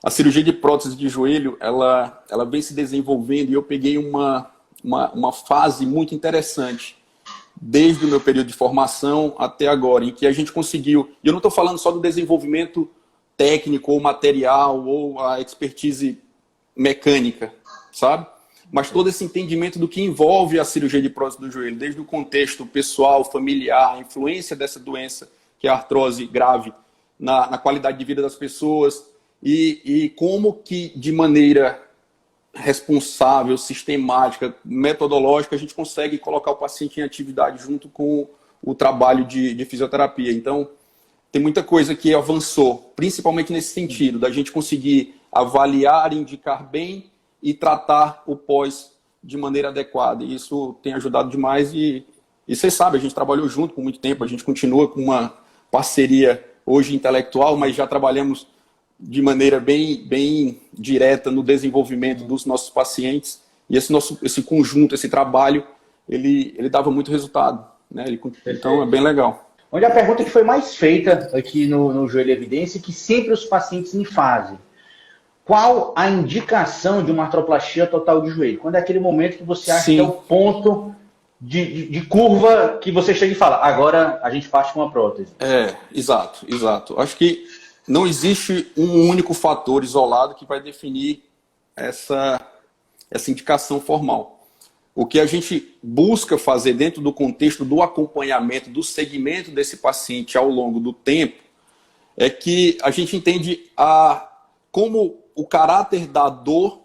A cirurgia de prótese de joelho, ela vem se desenvolvendo e eu peguei uma fase muito interessante, desde o meu período de formação até agora, em que a gente conseguiu, e eu não estou falando só do desenvolvimento técnico ou material ou a expertise mecânica, sabe? Mas todo esse entendimento do que envolve a cirurgia de prótese do joelho, desde o contexto pessoal, familiar, a influência dessa doença, que é a artrose grave, na qualidade de vida das pessoas, e como que, de maneira responsável, sistemática, metodológica, a gente consegue colocar o paciente em atividade junto com o trabalho de fisioterapia. Então, tem muita coisa que avançou, principalmente nesse sentido, da gente conseguir avaliar, indicar bem e tratar o pós de maneira adequada. E isso tem ajudado demais e vocês sabem, a gente trabalhou junto por muito tempo, a gente continua com uma parceria hoje intelectual, mas já trabalhamos de maneira bem direta no desenvolvimento dos nossos pacientes. E esse conjunto, esse trabalho, ele dava muito resultado, né? Então é bem legal. Onde a pergunta que foi mais feita aqui no Joelho Evidência, que sempre os pacientes me fazem: qual a indicação de uma artroplastia total de joelho? Quando é aquele momento que você acha que é o ponto de curva que você chega e fala, agora a gente parte com uma prótese? Exato. Acho que não existe um único fator isolado que vai definir essa indicação formal. O que a gente busca fazer dentro do contexto do acompanhamento, do segmento desse paciente ao longo do tempo, é que a gente entende como o caráter da dor,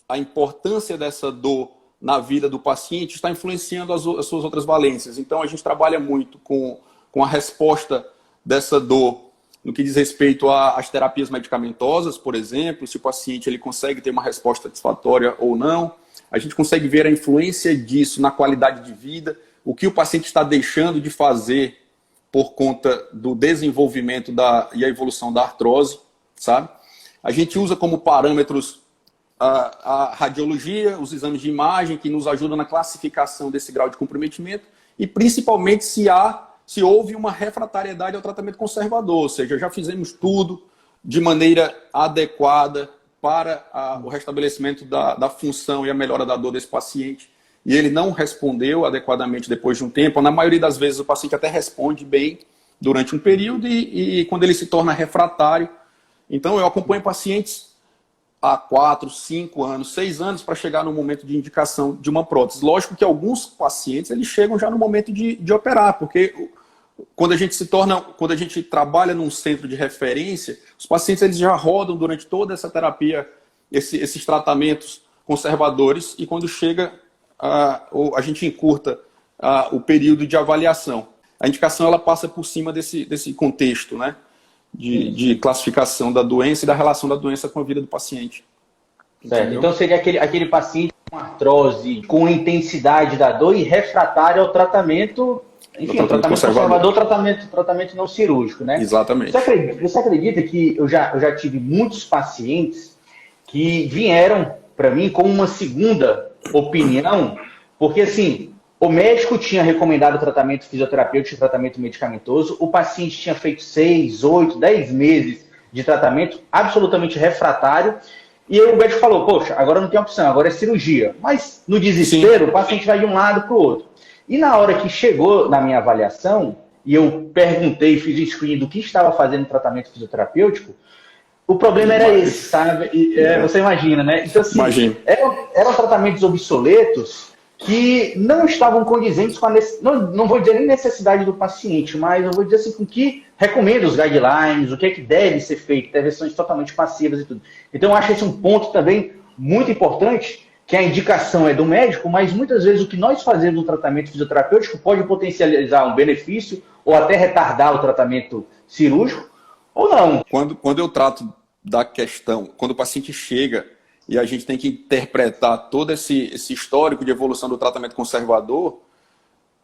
a importância dessa dor na vida do paciente está influenciando as suas outras valências. Então, a gente trabalha muito com a resposta dessa dor no que diz respeito às terapias medicamentosas, por exemplo, se o paciente ele consegue ter uma resposta satisfatória ou não. A gente consegue ver a influência disso na qualidade de vida, o que o paciente está deixando de fazer por conta do desenvolvimento e a evolução da artrose, sabe? A gente usa como parâmetros a radiologia, os exames de imagem, que nos ajudam na classificação desse grau de comprometimento, e principalmente se houve uma refratariedade ao tratamento conservador, ou seja, já fizemos tudo de maneira adequada para o restabelecimento da função e a melhora da dor desse paciente, e ele não respondeu adequadamente depois de um tempo. Na maioria das vezes o paciente até responde bem durante um período e quando ele se torna refratário. Então eu acompanho pacientes há 4, 5 anos, 6 anos para chegar no momento de indicação de uma prótese. Lógico que alguns pacientes eles chegam já no momento de operar, porque quando a gente trabalha num centro de referência, os pacientes eles já rodam durante toda essa terapia, esses tratamentos conservadores, e quando chega, a gente encurta o período de avaliação. A indicação ela passa por cima desse contexto, né, de classificação da doença e da relação da doença com a vida do paciente. Certo. Então seria aquele paciente com artrose, com intensidade da dor e refratário ao tratamento. Enfim, o tratamento conservador, tratamento não cirúrgico, né? Exatamente. Você acredita que eu já tive muitos pacientes que vieram para mim com uma segunda opinião, porque assim, o médico tinha recomendado tratamento fisioterapêutico, tratamento medicamentoso, o paciente tinha feito 6, 8, 10 meses de tratamento absolutamente refratário, e aí o médico falou, poxa, agora não tem opção, agora é cirurgia. Mas no desespero, o paciente vai de um lado para o outro. E na hora que chegou na minha avaliação, e eu perguntei, fiz o screening do que estava fazendo o tratamento fisioterapêutico, o problema era esse, sabe? Você imagina, né? Então, assim, eram tratamentos obsoletos que não estavam condizentes com a não vou dizer nem necessidade do paciente, mas eu vou dizer assim, com que recomenda os guidelines, o que é que deve ser feito, intervenções totalmente passivas e tudo. Então, eu acho esse um ponto também muito importante, que a indicação é do médico, mas muitas vezes o que nós fazemos no tratamento fisioterapêutico pode potencializar um benefício ou até retardar o tratamento cirúrgico, ou não. Quando eu trato da questão, quando o paciente chega e a gente tem que interpretar todo esse histórico de evolução do tratamento conservador,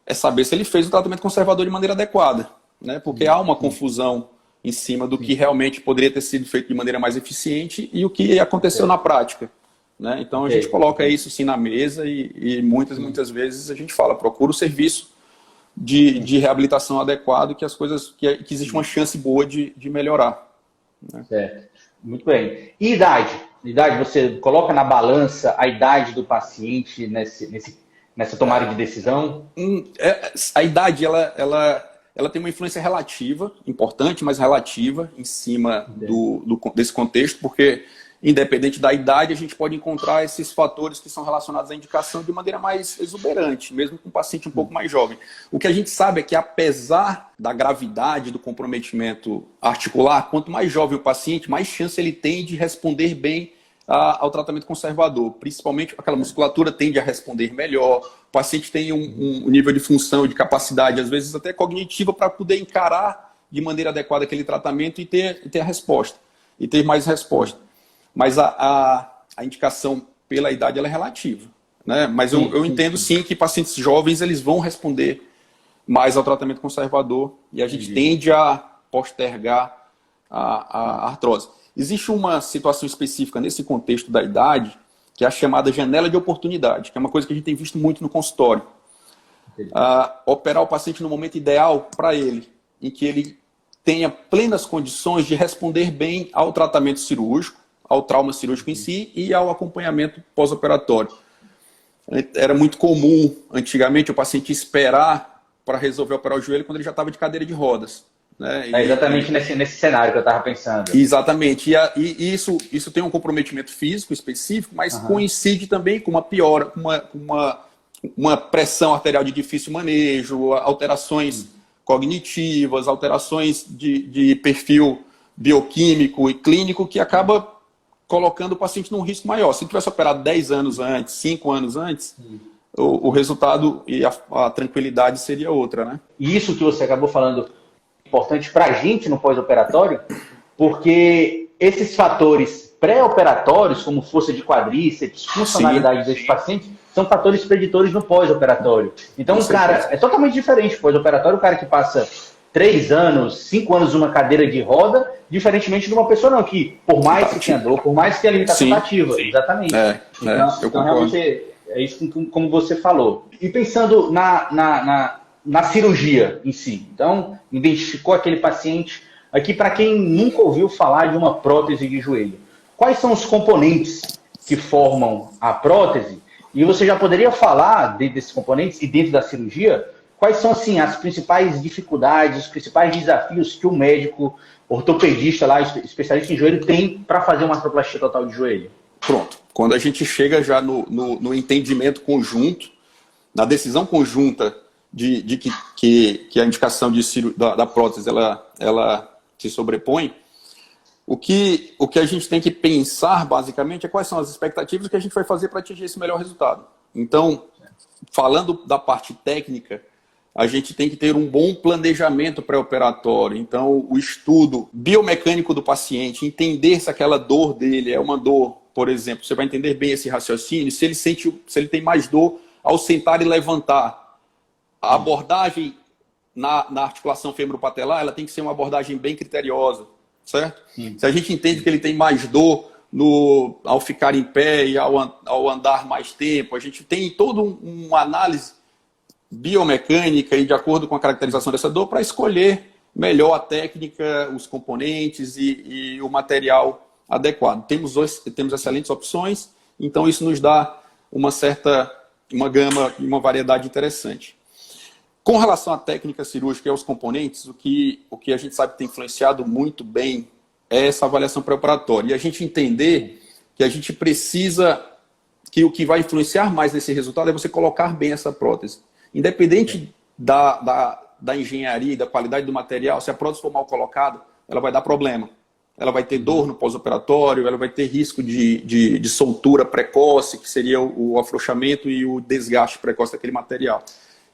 é saber se ele fez o tratamento conservador de maneira adequada, né? Porque há uma confusão em cima do que realmente poderia ter sido feito de maneira mais eficiente e o que aconteceu na prática. Né? Então a gente coloca isso sim na mesa e muitas vezes a gente fala, procura o serviço de reabilitação adequado, que as coisas que existe uma chance boa de melhorar. Né? Certo. Muito bem. E idade? Idade, você coloca na balança a idade do paciente nessa tomada de decisão? A idade, ela tem uma influência relativa, importante, mas relativa, em cima desse contexto, porque, independente da idade, a gente pode encontrar esses fatores que são relacionados à indicação de maneira mais exuberante, mesmo com um paciente um pouco mais jovem. O que a gente sabe é que, apesar da gravidade do comprometimento articular, quanto mais jovem o paciente, mais chance ele tem de responder bem ao tratamento conservador. Principalmente aquela musculatura tende a responder melhor, o paciente tem um nível de função, de capacidade, às vezes até cognitiva, para poder encarar de maneira adequada aquele tratamento e ter a resposta, e ter mais resposta. Mas a indicação pela idade ela é relativa, né? Mas eu entendo sim que pacientes jovens eles vão responder mais ao tratamento conservador e a gente tende a postergar a artrose. Existe uma situação específica nesse contexto da idade, que é a chamada janela de oportunidade, que é uma coisa que a gente tem visto muito no consultório. Operar o paciente no momento ideal para ele, em que ele tenha plenas condições de responder bem ao tratamento cirúrgico, ao trauma cirúrgico em si e ao acompanhamento pós-operatório. Era muito comum, antigamente, o paciente esperar para resolver operar o joelho quando ele já estava de cadeira de rodas. Né? É exatamente nesse cenário que eu estava pensando. Exatamente. E isso tem um comprometimento físico específico, mas coincide também com uma piora, com uma pressão arterial de difícil manejo, alterações cognitivas, alterações de perfil bioquímico e clínico que acaba colocando o paciente num risco maior. Se ele tivesse operado 10 anos antes, 5 anos antes, o resultado e a tranquilidade seria outra, né? E isso que você acabou falando importante para a gente no pós-operatório, porque esses fatores pré-operatórios, como força de quadríceps, funcionalidade desse paciente, são fatores preditores no pós-operatório. Então, o cara é totalmente diferente. Pós-operatório, o cara que passa 3 anos, 5 anos numa cadeira de roda, diferentemente de uma pessoa não, que por mais que tenha dor, por mais que a limitação está ativa. Exatamente. Então, realmente, é isso como você falou. E pensando na cirurgia em si. Então, identificou aquele paciente. Aqui, para quem nunca ouviu falar de uma prótese de joelho, quais são os componentes que formam a prótese? E você já poderia falar desses componentes e dentro da cirurgia, quais são assim, as principais dificuldades, os principais desafios que o médico ortopedista, lá, especialista em joelho, tem para fazer uma artroplastia total de joelho? Pronto. Quando a gente chega já no entendimento conjunto, na decisão conjunta de que a indicação da prótese ela se sobrepõe, o que a gente tem que pensar, basicamente, é quais são as expectativas que a gente vai fazer para atingir esse melhor resultado. Então, falando da parte técnica, a gente tem que ter um bom planejamento pré-operatório. Então, o estudo biomecânico do paciente, entender se aquela dor dele é uma dor, por exemplo, você vai entender bem esse raciocínio, se ele tem mais dor ao sentar e levantar. A abordagem na articulação femoropatelar, ela tem que ser uma abordagem bem criteriosa, certo? Sim. Se a gente entende que ele tem mais dor ao ficar em pé e ao andar mais tempo, a gente tem toda uma análise biomecânica e de acordo com a caracterização dessa dor para escolher melhor a técnica, os componentes e o material adequado. Temos excelentes opções, então isso nos dá uma gama e uma variedade interessante. Com relação à técnica cirúrgica e aos componentes, o que a gente sabe que tem influenciado muito bem é essa avaliação pré-operatória. E a gente entender que a gente precisa, que o que vai influenciar mais nesse resultado é você colocar bem essa prótese. Independente da engenharia e da qualidade do material, se a prótese for mal colocada, ela vai dar problema. Ela vai ter dor no pós-operatório, ela vai ter risco de soltura precoce, que seria o afrouxamento e o desgaste precoce daquele material.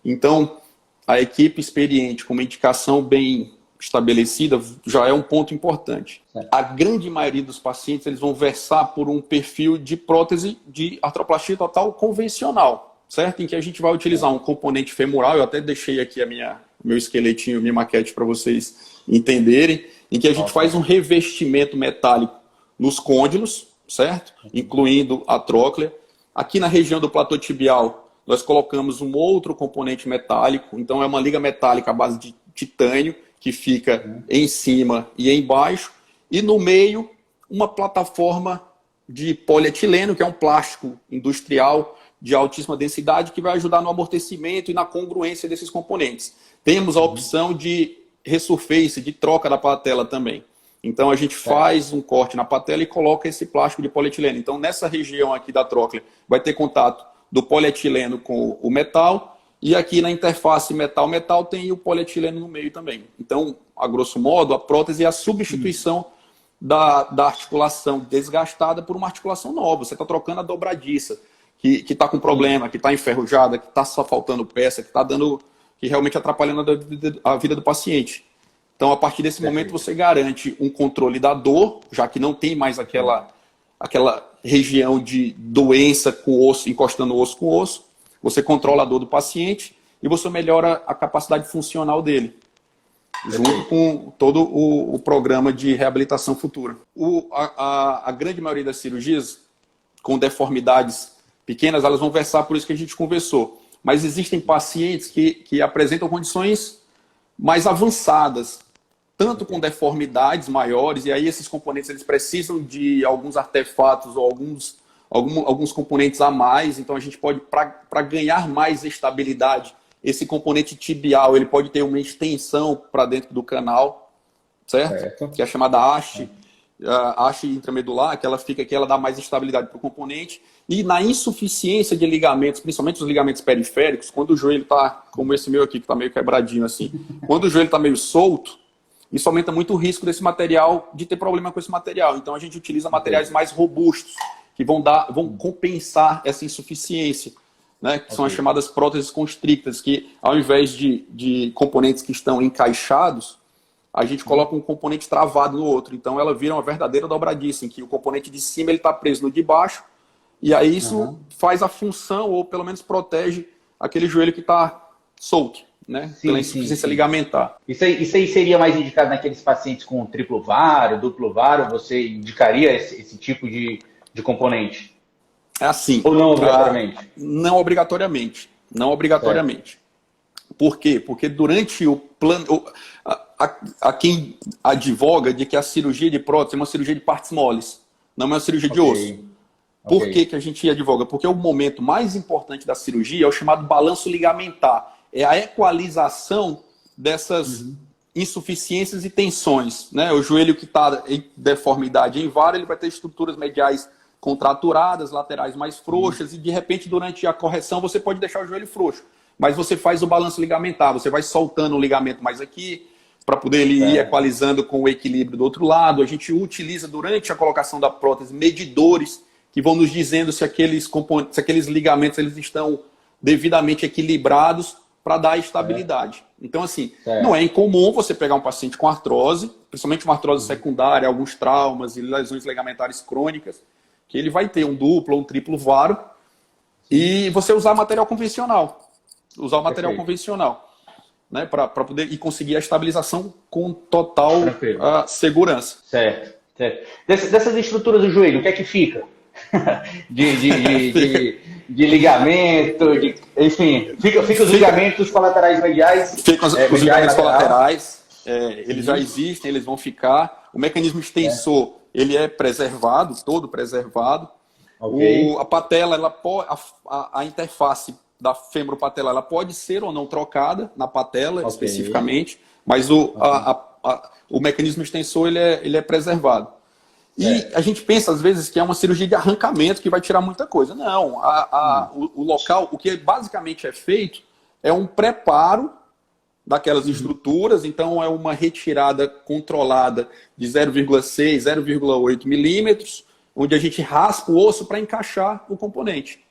Então, a equipe experiente, com uma indicação bem estabelecida, já é um ponto importante. A grande maioria dos pacientes eles vão versar por um perfil de prótese de artroplastia total convencional, certo? Em que a gente vai utilizar um componente femoral, eu até deixei aqui meu esqueletinho, minha maquete para vocês entenderem, em que a gente faz um revestimento metálico nos côndilos, certo? Incluindo a tróclea. Aqui na região do platô tibial, nós colocamos um outro componente metálico, então é uma liga metálica à base de titânio, que fica em cima e embaixo, e no meio uma plataforma de polietileno, que é um plástico industrial de altíssima densidade, que vai ajudar no amortecimento e na congruência desses componentes. Temos a opção de resurface, de troca da patela também. Então, a gente faz um corte na patela e coloca esse plástico de polietileno. Então, nessa região aqui da trocle, vai ter contato do polietileno com o metal, e aqui na interface metal-metal tem o polietileno no meio também. Então, a grosso modo, a prótese é a substituição da articulação desgastada por uma articulação nova. Você está trocando a dobradiça, que está com problema, que está enferrujada, que está só faltando peça, que realmente atrapalhando a vida do paciente. Então, a partir desse momento, você garante um controle da dor, já que não tem mais aquela região de doença com osso, encostando osso com osso. Você controla a dor do paciente e você melhora a capacidade funcional dele, junto com todo o programa de reabilitação futura. A grande maioria das cirurgias com deformidades pequenas, elas vão versar por isso que a gente conversou. Mas existem pacientes que apresentam condições mais avançadas, tanto com deformidades maiores, e aí esses componentes eles precisam de alguns artefatos ou alguns componentes a mais. Então a gente pode, para ganhar mais estabilidade, esse componente tibial ele pode ter uma extensão para dentro do canal, certo? Que é a chamada haste, a haste intramedular, que ela fica aqui, ela dá mais estabilidade para o componente. E na insuficiência de ligamentos, principalmente os ligamentos periféricos, quando o joelho está, como esse meu aqui, que está meio quebradinho assim, quando o joelho está meio solto, isso aumenta muito o risco desse material, de ter problema com esse material. Então a gente utiliza materiais mais robustos, que vão compensar essa insuficiência, né? Que são as chamadas próteses constrictas, que ao invés de componentes que estão encaixados, a gente coloca um componente travado no outro. Então ela vira uma verdadeira dobradiça, em que o componente de cima está preso no de baixo, e aí isso faz a função, ou pelo menos protege aquele joelho que está solto, né? Pela insuficiência ligamentar. Isso aí seria mais indicado naqueles pacientes com triplo varo, duplo varo? Você indicaria esse tipo de componente? É assim. Ou não obrigatoriamente? Não obrigatoriamente. Não obrigatoriamente. Por quê? Porque durante o plano... A quem advoga de que a cirurgia de prótese é uma cirurgia de partes moles, não é uma cirurgia de osso. Por que a gente advoga? Porque o momento mais importante da cirurgia é o chamado balanço ligamentar. É a equalização dessas insuficiências e tensões, né? O joelho que está em deformidade em vara, ele vai ter estruturas mediais contraturadas, laterais mais frouxas, e de repente durante a correção você pode deixar o joelho frouxo. Mas você faz o balanço ligamentar, você vai soltando o ligamento mais aqui, para poder ele ir equalizando com o equilíbrio do outro lado. A gente utiliza durante a colocação da prótese medidores que vão nos dizendo se aqueles ligamentos eles estão devidamente equilibrados para dar estabilidade. Então, assim, não é incomum você pegar um paciente com artrose, principalmente uma artrose secundária, alguns traumas e lesões ligamentares crônicas, que ele vai ter um duplo ou um triplo varo, e você usar material convencional. Né, para poder conseguir a estabilização com total segurança. Certo. Dessas estruturas do joelho, o que é que fica? de ligamento, enfim, fica os ligamentos colaterais mediais. Ficam os ligamentos colaterais, eles já existem, eles vão ficar. O mecanismo extensor, ele é preservado, todo preservado. A patela, a interface da fêmuro-patela, ela pode ser ou não trocada na patela, especificamente, mas o mecanismo extensor ele é preservado. E a gente pensa, às vezes, que é uma cirurgia de arrancamento que vai tirar muita coisa. Não, o local, o que basicamente é feito é um preparo daquelas estruturas, então é uma retirada controlada de 0,6, 0,8 milímetros, onde a gente raspa o osso para encaixar o componente.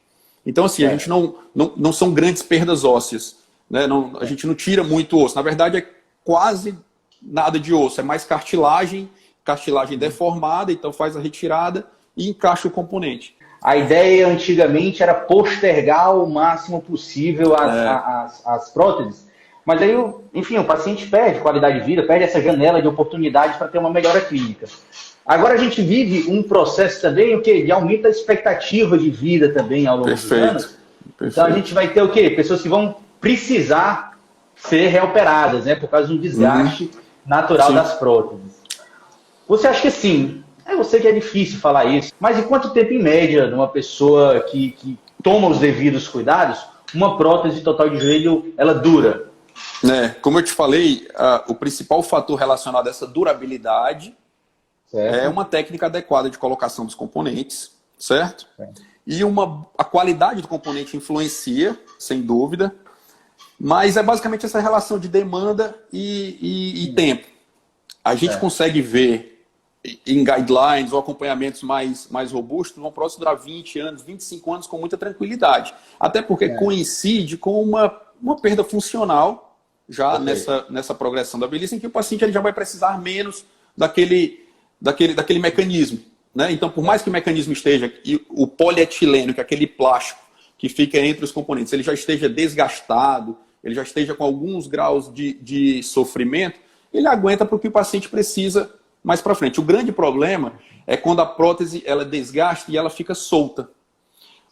Então, assim, a gente não são grandes perdas ósseas, né? A gente não tira muito osso. Na verdade, é quase nada de osso. É mais cartilagem deformada, então faz a retirada e encaixa o componente. A ideia antigamente era postergar o máximo possível as próteses, mas aí, enfim, o paciente perde qualidade de vida, perde essa janela de oportunidade para ter uma melhora clínica. Agora a gente vive um processo também de aumento da expectativa de vida também ao longo dos anos. Então a gente vai ter o quê? Pessoas que vão precisar ser reoperadas, né? Por causa de um desgaste natural das próteses. Você acha que sim, Eu sei que é difícil falar isso, mas em quanto tempo, em média, de uma pessoa que toma os devidos cuidados, uma prótese total de joelho, ela dura? Como eu te falei, o principal fator relacionado a essa durabilidade é uma técnica adequada de colocação dos componentes, certo? E a qualidade do componente influencia, sem dúvida, mas é basicamente essa relação de demanda e tempo. A gente consegue ver em guidelines ou acompanhamentos mais robustos, uma prótese durar 20 anos, 25 anos com muita tranquilidade. Até porque coincide com uma perda funcional já nessa progressão da velhice, em que o paciente ele já vai precisar menos daquele mecanismo. Né? Então, por mais que o mecanismo esteja, e o polietileno, que é aquele plástico que fica entre os componentes, ele já esteja desgastado, ele já esteja com alguns graus de sofrimento, ele aguenta para o que o paciente precisa mais para frente. O grande problema é quando a prótese ela desgasta e ela fica solta.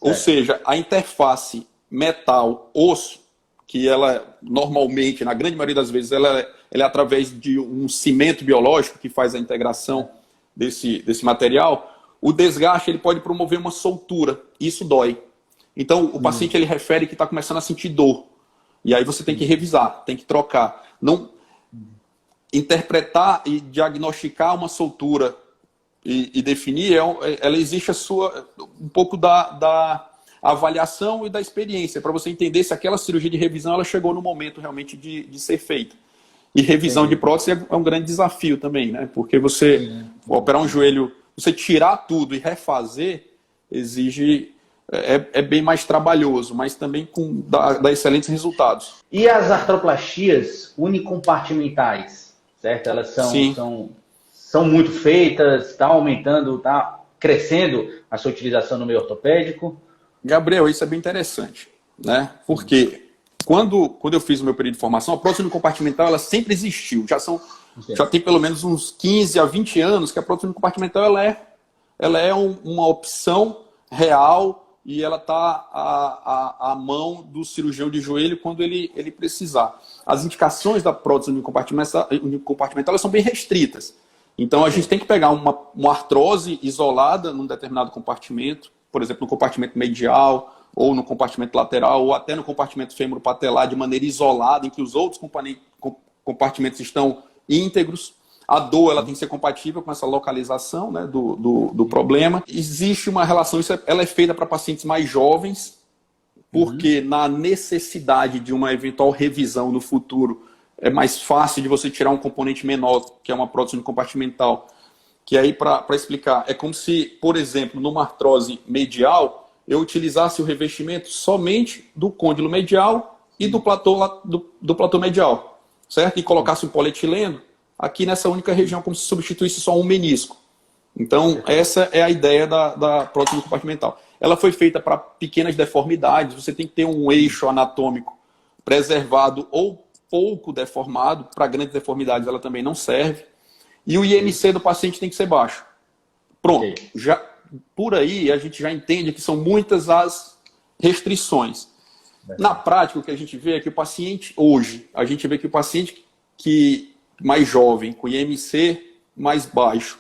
Ou seja, a interface metal-osso, que ela normalmente, na grande maioria das vezes, ela é através de um cimento biológico que faz a integração desse material, o desgaste ele pode promover uma soltura. Isso dói. Então, o paciente ele refere que está começando a sentir dor. E aí você tem que revisar, tem que trocar. Não interpretar e diagnosticar uma soltura e definir, ela existe um pouco da avaliação e da experiência, para você entender se aquela cirurgia de revisão ela chegou no momento realmente de ser feita. E revisão de prótese é um grande desafio também, né? Porque você operar um joelho, você tirar tudo e refazer, exige... É bem mais trabalhoso, mas também dá excelentes resultados. E as artroplastias unicompartimentais, certo? Elas são muito feitas, está aumentando, está crescendo a sua utilização no meio ortopédico? Gabriel, isso é bem interessante, né? Porque quando eu fiz o meu período de formação, a prótese unicompartimental ela sempre existiu. Já tem pelo menos uns 15 a 20 anos que a prótese unicompartimental ela é uma opção real e ela está à mão do cirurgião de joelho quando ele precisar. As indicações da prótese unicompartimental elas são bem restritas. Então a gente tem que pegar uma artrose isolada num determinado compartimento, por exemplo, no compartimento medial, ou no compartimento lateral, ou até no compartimento fêmuro-patelar de maneira isolada, em que os outros compartimentos estão íntegros. A dor ela tem que ser compatível com essa localização, né, do problema. Existe uma relação, ela é feita para pacientes mais jovens, porque na necessidade de uma eventual revisão no futuro, é mais fácil de você tirar um componente menor, que é uma prótese compartimental. Que aí, para explicar, é como se, por exemplo, numa artrose medial, eu utilizasse o revestimento somente do côndilo medial e do platô medial, certo? E colocasse um polietileno aqui nessa única região, como se substituísse só um menisco. Então, essa é a ideia da prótese compartimental. Ela foi feita para pequenas deformidades, você tem que ter um eixo anatômico preservado ou pouco deformado, para grandes deformidades ela também não serve. E o IMC do paciente tem que ser baixo. Pronto. Já, por aí a gente já entende que são muitas as restrições. Na prática, o que a gente vê é que o paciente, hoje, a gente vê que o paciente mais jovem, com IMC mais baixo,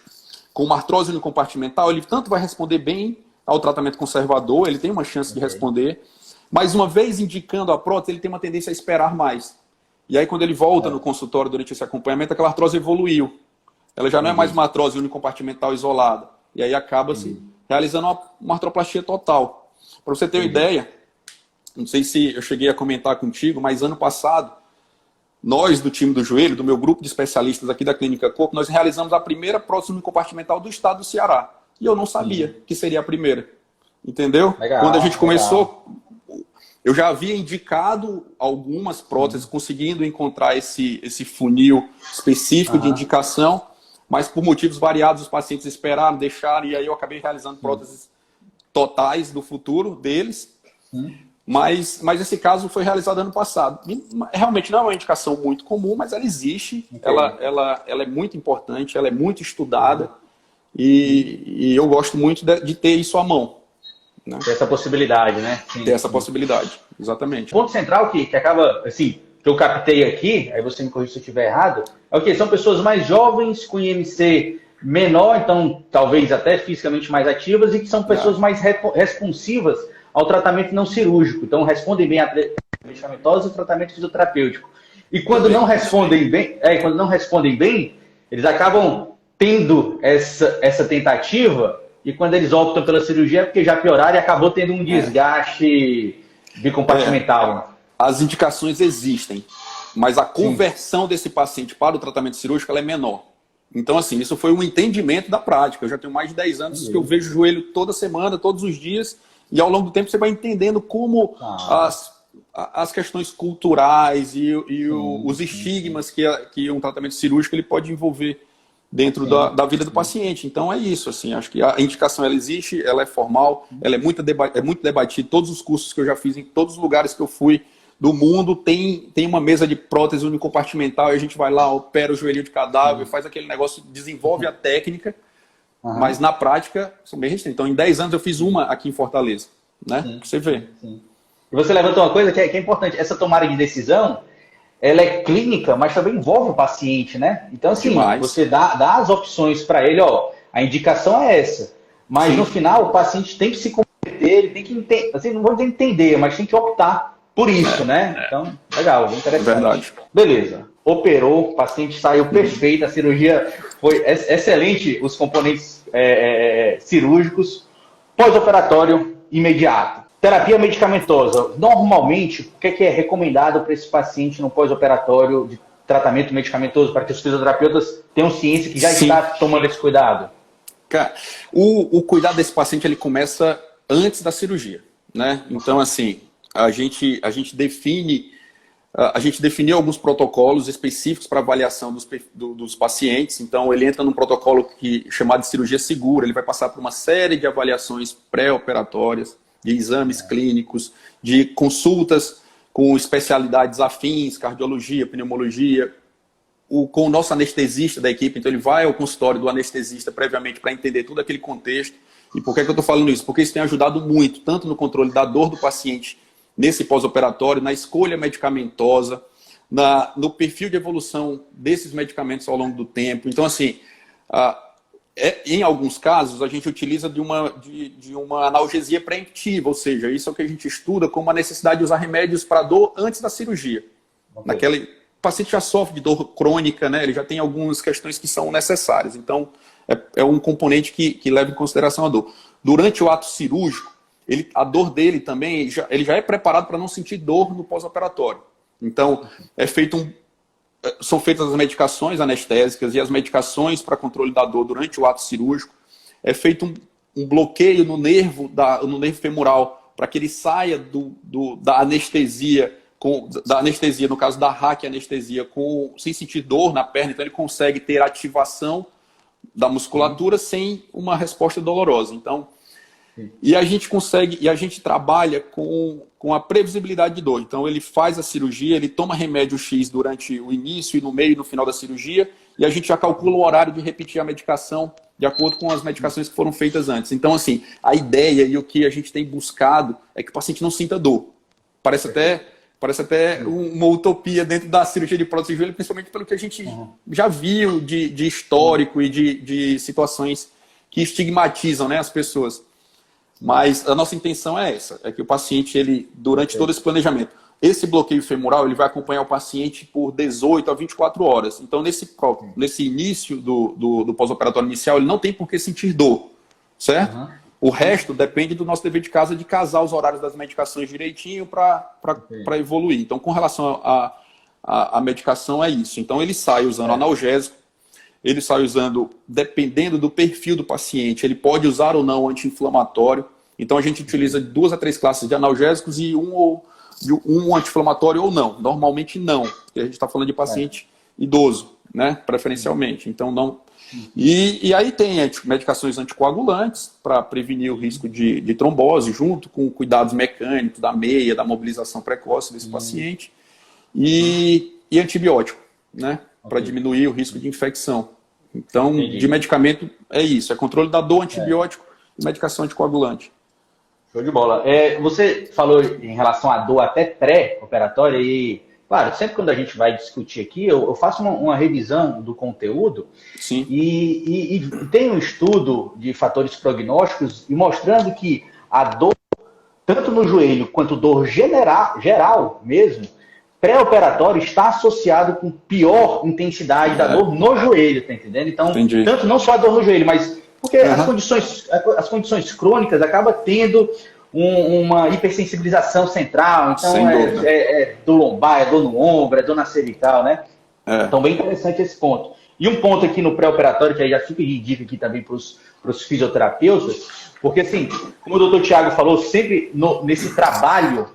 com uma artrose unicompartimental, ele tanto vai responder bem ao tratamento conservador, ele tem uma chance de responder, mas uma vez indicando a prótese, ele tem uma tendência a esperar mais. E aí, quando ele volta no consultório durante esse acompanhamento, aquela artrose evoluiu. Ela já não é mais uma artrose unicompartimental isolada. E aí acaba-se realizando uma artroplastia total. Para você ter uma ideia, não sei se eu cheguei a comentar contigo, mas ano passado, nós do time do joelho, do meu grupo de especialistas aqui da Clínica Corpo, nós realizamos a primeira prótese unicompartimental do estado do Ceará. E eu não sabia que seria a primeira. Entendeu? Legal, quando a gente começou, eu já havia indicado algumas próteses, conseguindo encontrar esse funil específico de indicação, mas por motivos variados os pacientes esperaram, deixaram, e aí eu acabei realizando próteses totais do futuro deles. Mas esse caso foi realizado ano passado. E, realmente não é uma indicação muito comum, mas ela existe, ela é muito importante, ela é muito estudada, e eu gosto muito de ter isso à mão. Né? Ter essa possibilidade, né? Ter essa possibilidade, exatamente. O ponto central que acaba, assim, que eu captei aqui, aí você me corrige se eu estiver errado, é o que? São pessoas mais jovens, com IMC menor, então talvez até fisicamente mais ativas e que são pessoas mais responsivas ao tratamento não cirúrgico. Então respondem bem à medicamentosa e ao tratamento fisioterapêutico. E quando não respondem bem, eles acabam tendo essa tentativa e quando eles optam pela cirurgia é porque já pioraram e acabou tendo um desgaste bicompartimental. As indicações existem, mas a conversão desse paciente para o tratamento cirúrgico ela é menor. Então, assim, isso foi um entendimento da prática. Eu já tenho mais de 10 anos que eu vejo o joelho toda semana, todos os dias, e ao longo do tempo você vai entendendo como as questões culturais e os estigmas que um tratamento cirúrgico ele pode envolver dentro da vida do paciente. Então é isso, assim, acho que a indicação ela existe, ela é formal, ela é muito debatida. Todos os cursos que eu já fiz, em todos os lugares que eu fui do mundo, tem uma mesa de prótese unicompartimental, e a gente vai lá, opera o joelhinho de cadáver, faz aquele negócio, desenvolve a técnica, mas na prática são bem restritos. Então em 10 anos eu fiz uma aqui em Fortaleza, né? Pra você ver. E você levantou uma coisa que é importante, essa tomada de decisão, ela é clínica, mas também envolve o paciente, né? Então, assim, você dá as opções para ele, ó, a indicação é essa. Mas no final, o paciente tem que se comprometer, ele tem que entender, assim, não vou dizer entender, mas tem que optar por isso, né? Então, legal, interessante. Verdade. Beleza. Operou, o paciente saiu perfeito, a cirurgia foi excelente, os componentes cirúrgicos, pós-operatório imediato. Terapia medicamentosa. Normalmente, o que é recomendado para esse paciente no pós-operatório de tratamento medicamentoso, para que os fisioterapeutas tenham ciência que já está tomando esse cuidado? Cara, o cuidado desse paciente ele começa antes da cirurgia, né? Então, assim, a gente definiu alguns protocolos específicos para avaliação dos pacientes. Então, ele entra num protocolo chamado de cirurgia segura. Ele vai passar por uma série de avaliações pré-operatórias, de exames clínicos, de consultas com especialidades afins, cardiologia, pneumologia, com o nosso anestesista da equipe. Então ele vai ao consultório do anestesista previamente para entender todo aquele contexto. E por que eu estou falando isso? Porque isso tem ajudado muito, tanto no controle da dor do paciente nesse pós-operatório, na escolha medicamentosa, no perfil de evolução desses medicamentos ao longo do tempo. Então, assim, em alguns casos, a gente utiliza de uma analgesia preemptiva, ou seja, isso é o que a gente estuda como a necessidade de usar remédios para dor antes da cirurgia. O paciente já sofre de dor crônica, né? Ele já tem algumas questões que são necessárias. Então, é um componente que leva em consideração a dor. Durante o ato cirúrgico, a dor dele também, ele já é preparado para não sentir dor no pós-operatório. Então, são feitas as medicações anestésicas e as medicações para controle da dor durante o ato cirúrgico. É feito um bloqueio no nervo femoral para que ele saia da anestesia, no caso da raquianestesia, sem sentir dor na perna. Então ele consegue ter ativação da musculatura sem uma resposta dolorosa. Então, e a gente trabalha com a previsibilidade de dor. Então ele faz a cirurgia, ele toma remédio X durante o início e no meio e no final da cirurgia, e a gente já calcula o horário de repetir a medicação de acordo com as medicações que foram feitas antes. Então, assim, a ideia e o que a gente tem buscado é que o paciente não sinta dor. Parece até uma utopia dentro da cirurgia de prótese de joelho, principalmente pelo que a gente já viu de histórico e de situações que estigmatizam, né, as pessoas. Mas a nossa intenção é essa, é que o paciente, durante todo esse planejamento, esse bloqueio femoral, ele vai acompanhar o paciente por 18 a 24 horas. Então, nesse início do pós-operatório inicial, ele não tem por que sentir dor, certo? O resto depende do nosso dever de casa de casar os horários das medicações direitinho para evoluir. Então, com relação à medicação, é isso. Então, ele sai usando analgésico, ele sai usando, dependendo do perfil do paciente, ele pode usar ou não anti-inflamatório. Então a gente utiliza 2 a 3 classes de analgésicos e um anti-inflamatório ou não. Normalmente não, porque a gente está falando de paciente idoso, né? Preferencialmente. Então não. E aí tem medicações anticoagulantes para prevenir o risco de trombose, junto com cuidados mecânicos da meia, da mobilização precoce desse paciente. E antibiótico, né? Para diminuir o risco de infecção. Então, de medicamento é isso, é controle da dor, antibiótico e medicação anticoagulante. Show de bola. Você falou em relação à dor até pré-operatória e claro, sempre quando a gente vai discutir aqui, eu faço uma revisão do conteúdo. Sim. E tem um estudo de fatores prognósticos e mostrando que a dor, tanto no joelho quanto dor geral mesmo, pré-operatório está associado com pior intensidade da dor no joelho, tá entendendo? Então, Entendi. tanto não só a dor no joelho, mas porque as condições crônicas acabam tendo uma hipersensibilização central, então é dor lombar, é dor no ombro, é dor na cervical, né? Então, bem interessante esse ponto. E um ponto aqui no pré-operatório, que aí já fica de dica aqui também para os fisioterapeutas, porque assim, como o doutor Thiago falou, sempre nesse trabalho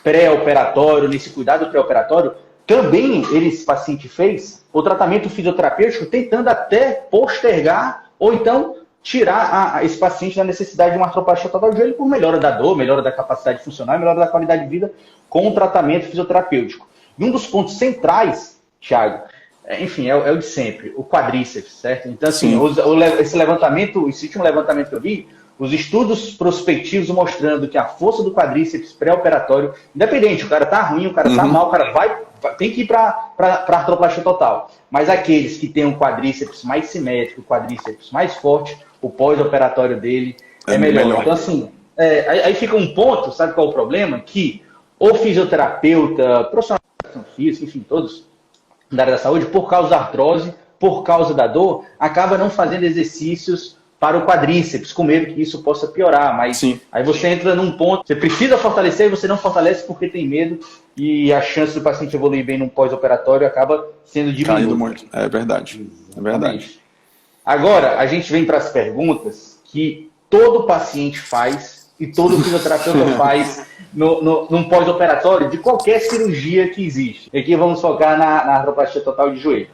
pré-operatório, nesse cuidado pré-operatório, também esse paciente fez o tratamento fisioterapêutico tentando até postergar ou então tirar esse paciente da necessidade de uma artroplastia total do joelho por melhora da dor, melhora da capacidade funcional, melhora da qualidade de vida com o tratamento fisioterapêutico. E um dos pontos centrais, Thiago, enfim, é o de sempre, o quadríceps, certo? Então, assim, esse levantamento, esse último levantamento que eu vi, os estudos prospectivos mostrando que a força do quadríceps pré-operatório, independente, o cara tá ruim, o cara tá mal, o cara tem que ir para artroplastia total. Mas aqueles que têm um quadríceps mais simétrico, o quadríceps mais forte, o pós-operatório dele é melhor. Então, assim, aí fica um ponto, sabe qual é o problema? Que o fisioterapeuta, profissional de educação física, enfim, todos da área da saúde, por causa da artrose, por causa da dor, acaba não fazendo exercícios para o quadríceps, com medo que isso possa piorar. Mas aí você entra num ponto, você precisa fortalecer e você não fortalece porque tem medo e a chance do paciente evoluir bem num pós-operatório acaba sendo diminuída. Caindo muito. É verdade. É verdade. Agora, a gente vem para as perguntas que todo paciente faz e todo fisioterapeuta faz num pós-operatório de qualquer cirurgia que existe. E aqui vamos focar na artroplastia total de joelho.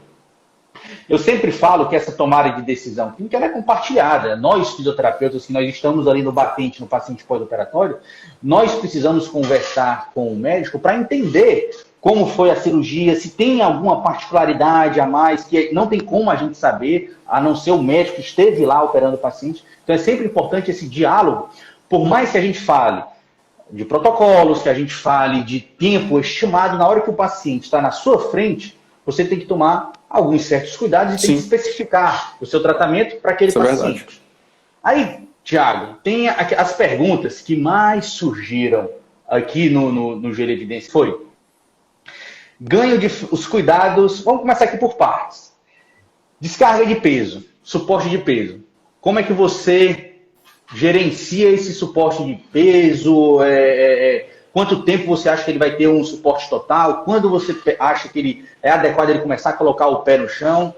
Eu sempre falo que essa tomada de decisão clínica ela é compartilhada. Nós, fisioterapeutas, que nós estamos ali no batente, no paciente pós-operatório, nós precisamos conversar com o médico para entender como foi a cirurgia, se tem alguma particularidade a mais, que não tem como a gente saber, a não ser o médico que esteve lá operando o paciente. Então é sempre importante esse diálogo, por mais que a gente fale de protocolos, que a gente fale de tempo estimado, na hora que o paciente está na sua frente, você tem que tomar alguns certos cuidados e tem que especificar o seu tratamento para aquele paciente. Aí, Thiago, tem as perguntas que mais surgiram aqui no Joelho Evidência. Foi os cuidados, vamos começar aqui por partes. Descarga de peso, suporte de peso. Como é que você gerencia esse suporte de peso? Quanto tempo você acha que ele vai ter um suporte total? Quando você acha que ele é adequado ele começar a colocar o pé no chão?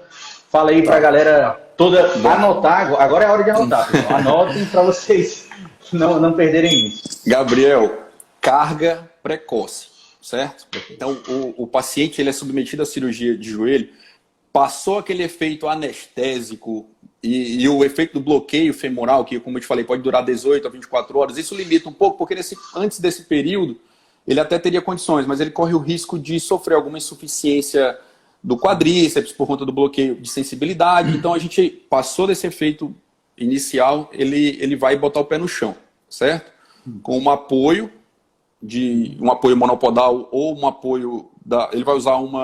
Fala aí para a galera toda anotar. Agora é a hora de anotar, pessoal. Anotem para vocês não perderem isso. Gabriel, carga precoce, certo? Então, o paciente ele é submetido à cirurgia de joelho, passou aquele efeito anestésico e o efeito do bloqueio femoral, que, como eu te falei, pode durar 18 a 24 horas, isso limita um pouco, porque antes desse período, ele até teria condições, mas ele corre o risco de sofrer alguma insuficiência do quadríceps por conta do bloqueio de sensibilidade. Então, a gente passou desse efeito inicial, ele vai botar o pé no chão, certo? Com um apoio monopodal ou um apoio ele vai usar um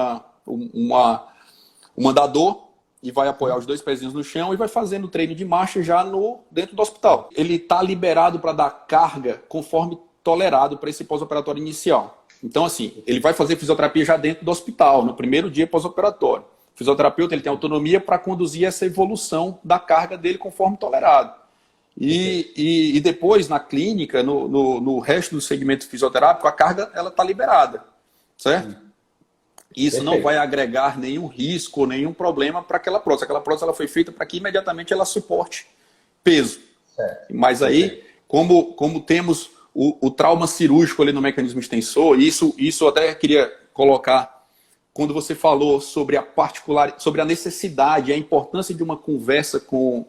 andador e vai apoiar os dois pezinhos no chão e vai fazendo o treino de marcha já dentro do hospital. Ele está liberado para dar carga conforme tolerado para esse pós-operatório inicial. Então, assim, ele vai fazer fisioterapia já dentro do hospital, no primeiro dia pós-operatório. O fisioterapeuta ele tem autonomia para conduzir essa evolução da carga dele conforme tolerado. E depois, na clínica, no resto do segmento fisioterápico, a carga está liberada, certo? Isso não vai agregar nenhum risco, nenhum problema para aquela prótese. Aquela prótese ela foi feita para que imediatamente ela suporte peso. Mas aí, como temos o trauma cirúrgico ali no mecanismo extensor, isso eu até queria colocar, quando você falou sobre a necessidade, a importância de uma conversa com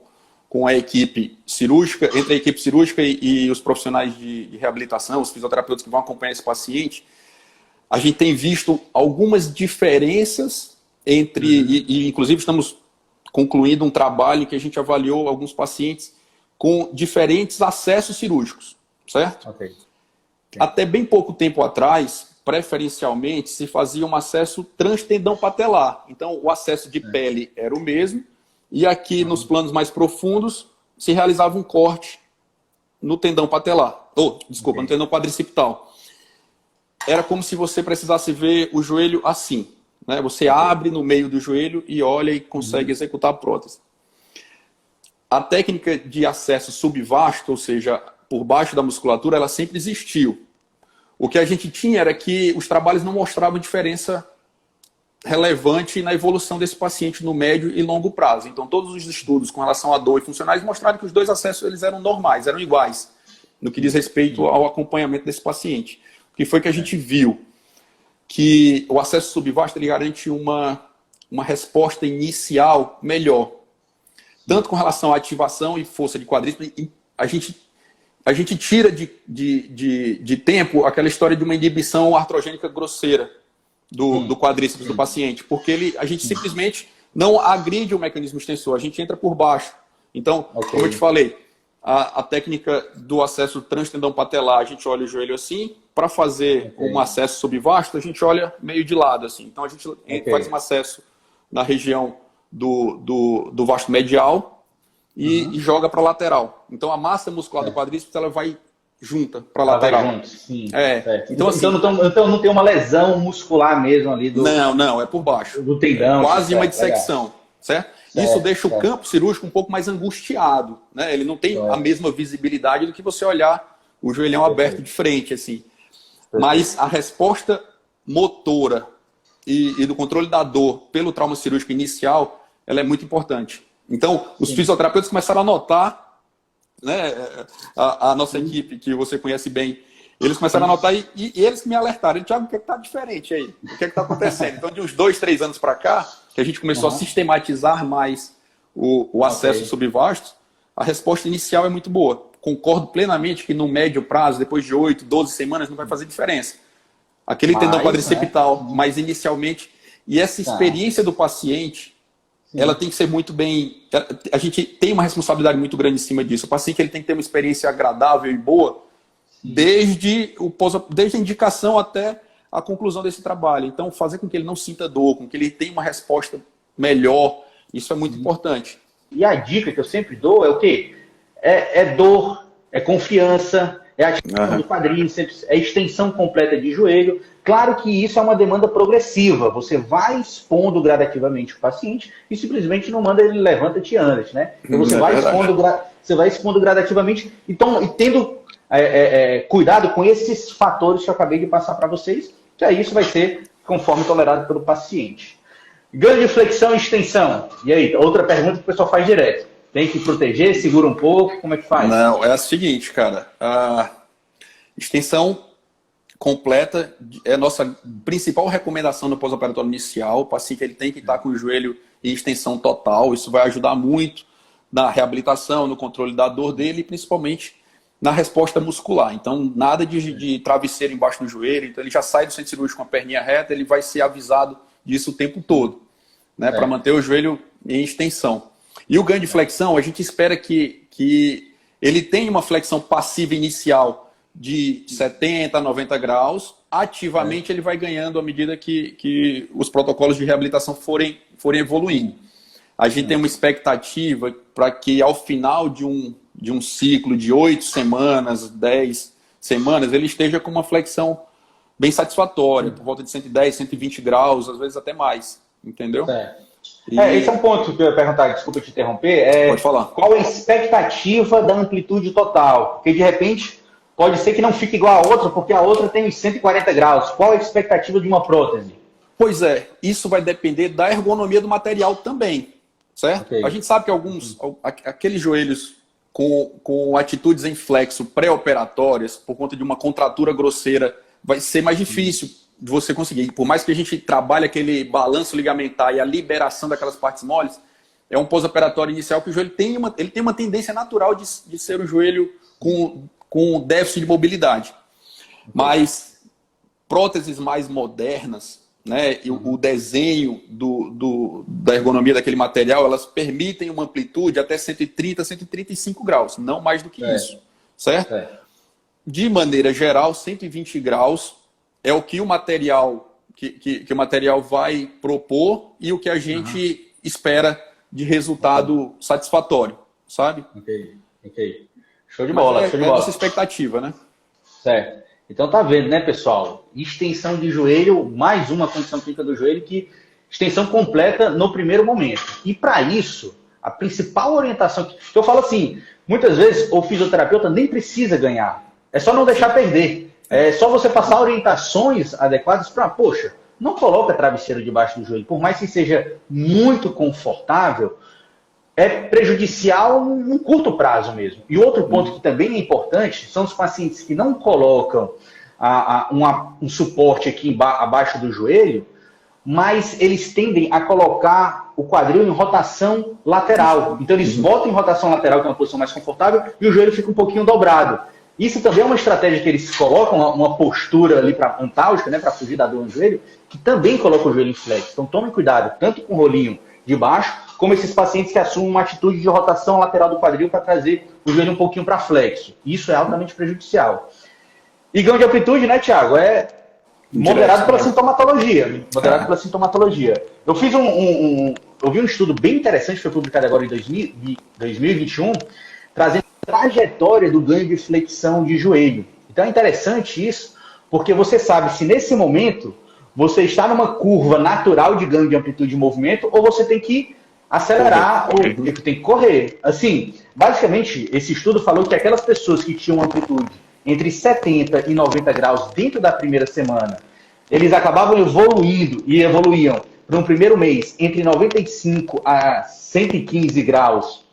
a equipe cirúrgica, entre a equipe cirúrgica e os profissionais de reabilitação, os fisioterapeutas que vão acompanhar esse paciente, a gente tem visto algumas diferenças e inclusive estamos concluindo um trabalho em que a gente avaliou alguns pacientes com diferentes acessos cirúrgicos, certo? Até bem pouco tempo atrás, preferencialmente, se fazia um acesso transtendão patelar. Então, o acesso de pele era o mesmo, e aqui nos planos mais profundos se realizava um corte no tendão patelar. No tendão quadricipital. Era como se você precisasse ver o joelho assim, né? Você abre no meio do joelho e olha e consegue executar a prótese. A técnica de acesso subvasto, ou seja, por baixo da musculatura, ela sempre existiu. O que a gente tinha era que os trabalhos não mostravam diferença relevante na evolução desse paciente no médio e longo prazo. Então, todos os estudos com relação à dor e funcionais mostraram que os dois acessos eles eram normais, eram iguais, no que diz respeito ao acompanhamento desse paciente. O que foi que a gente viu? Que o acesso subvasto ele garante uma resposta inicial melhor. Tanto com relação à ativação e força de quadríceps, a gente tira de tempo aquela história de uma inibição artrogênica grosseira do quadríceps do paciente, porque a gente simplesmente não agride o mecanismo extensor, a gente entra por baixo. Então, como eu te falei, a técnica do acesso transtendão patelar, a gente olha o joelho assim, para fazer um acesso subvasto, a gente olha meio de lado, assim. Então, a gente faz um acesso na região do vasto medial e joga para lateral. Então, a massa muscular do quadríceps ela vai junta para lateral. Vai junto, sim. Então, assim, então não tem uma lesão muscular mesmo ali do... Não, é por baixo. Do tendão. Quase uma dissecção, certo? Isso deixa o campo cirúrgico um pouco mais angustiado, né? Ele não tem a mesma visibilidade do que você olhar o joelhão aberto de frente, assim. Mas a resposta motora e do controle da dor pelo trauma cirúrgico inicial, ela é muito importante. Então, os fisioterapeutas começaram a notar, né, a nossa equipe, que você conhece bem, eles começaram a notar e eles que me alertaram. Thiago, o que é que está diferente aí? O que é que está acontecendo? Então, de uns 2, 3 anos para cá, que a gente começou a sistematizar mais o acesso subvasto, a resposta inicial é muito boa. Concordo plenamente que no médio prazo, depois de 8, 12 semanas, não vai fazer diferença. Aquele tendão quadricepital, mas inicialmente... E essa experiência do paciente, ela tem que ser muito bem... A gente tem uma responsabilidade muito grande em cima disso. O paciente ele tem que ter uma experiência agradável e boa, desde a indicação até a conclusão desse trabalho. Então, fazer com que ele não sinta dor, com que ele tenha uma resposta melhor, isso é muito importante. E a dica que eu sempre dou é o quê? É dor, é confiança, é ativação do quadríceps, é extensão completa de joelho. Claro que isso é uma demanda progressiva. Você vai expondo gradativamente o paciente e simplesmente não manda ele levanta-te e anda, né? Então você vai expondo gradativamente e tendo cuidado com esses fatores que eu acabei de passar para vocês, que aí isso vai ser conforme tolerado pelo paciente. Ganho de flexão e extensão. E aí, outra pergunta que o pessoal faz direto. Tem que proteger, segura um pouco, como é que faz? Não, é a seguinte, cara. A extensão completa é a nossa principal recomendação no pós-operatório inicial. O paciente ele tem que estar com o joelho em extensão total. Isso vai ajudar muito na reabilitação, no controle da dor dele e principalmente na resposta muscular. Então, nada de travesseiro embaixo do joelho. Então, ele já sai do centro cirúrgico com a perninha reta, ele vai ser avisado disso o tempo todo, né, para manter o joelho em extensão. E o ganho de flexão, a gente espera que ele tenha uma flexão passiva inicial de 70 a 90 graus. Ativamente ele vai ganhando à medida que os protocolos de reabilitação forem evoluindo. A gente tem uma expectativa para que ao final de um ciclo de 8 semanas, 10 semanas, ele esteja com uma flexão bem satisfatória, por volta de 110, 120 graus, às vezes até mais. Entendeu? Esse é um ponto que eu ia perguntar, desculpa te interromper. Pode falar. Qual a expectativa da amplitude total? Porque de repente pode ser que não fique igual a outra, porque a outra tem 140 graus. Qual a expectativa de uma prótese? Pois é, isso vai depender da ergonomia do material também, certo? A gente sabe que aqueles joelhos com atitudes em flexo pré-operatórias, por conta de uma contratura grosseira, vai ser mais difícil de você conseguir. Por mais que a gente trabalhe aquele balanço ligamentar e a liberação daquelas partes moles, é um pós-operatório inicial que o joelho tem uma tendência natural de ser o joelho com déficit de mobilidade. Mas próteses mais modernas, né, e o desenho da ergonomia daquele material, elas permitem uma amplitude até 130, 135 graus, não mais do que isso, certo? De maneira geral, 120 graus é o que o material que o material vai propor e o que a gente espera de resultado satisfatório, sabe? Ok. Show de bola, show de bola. É essa expectativa, né? Certo. Então tá vendo, né, pessoal? Extensão de joelho, mais uma condição clínica do joelho, que extensão completa no primeiro momento. E para isso, a principal orientação que eu falo assim, muitas vezes o fisioterapeuta nem precisa ganhar. É só não deixar perder. É só você passar orientações adequadas para, poxa, não coloca travesseiro debaixo do joelho, por mais que seja muito confortável, é prejudicial num curto prazo mesmo. E outro ponto que também é importante são os pacientes que não colocam um suporte aqui abaixo do joelho, mas eles tendem a colocar o quadril em rotação lateral. Então eles botam em rotação lateral, que é uma posição mais confortável, e o joelho fica um pouquinho dobrado. Isso também é uma estratégia que eles colocam, uma postura ali antálgica, né, para fugir da dor no joelho, que também coloca o joelho em flex. Então tomem cuidado, tanto com o rolinho de baixo, como esses pacientes que assumem uma atitude de rotação lateral do quadril para trazer o joelho um pouquinho para flexo. Isso é altamente prejudicial. E ganho de amplitude, né, Thiago? É moderado pela sintomatologia. Eu fiz eu vi um estudo bem interessante, foi publicado agora em 2021, trazendo a trajetória do ganho de flexão de joelho. Então é interessante isso, porque você sabe se nesse momento você está numa curva natural de ganho de amplitude de movimento ou você tem que acelerar ou tem que correr. Assim, basicamente, esse estudo falou que aquelas pessoas que tinham amplitude entre 70 e 90 graus dentro da primeira semana, eles acabavam evoluíam para um primeiro mês entre 95 a 115 graus.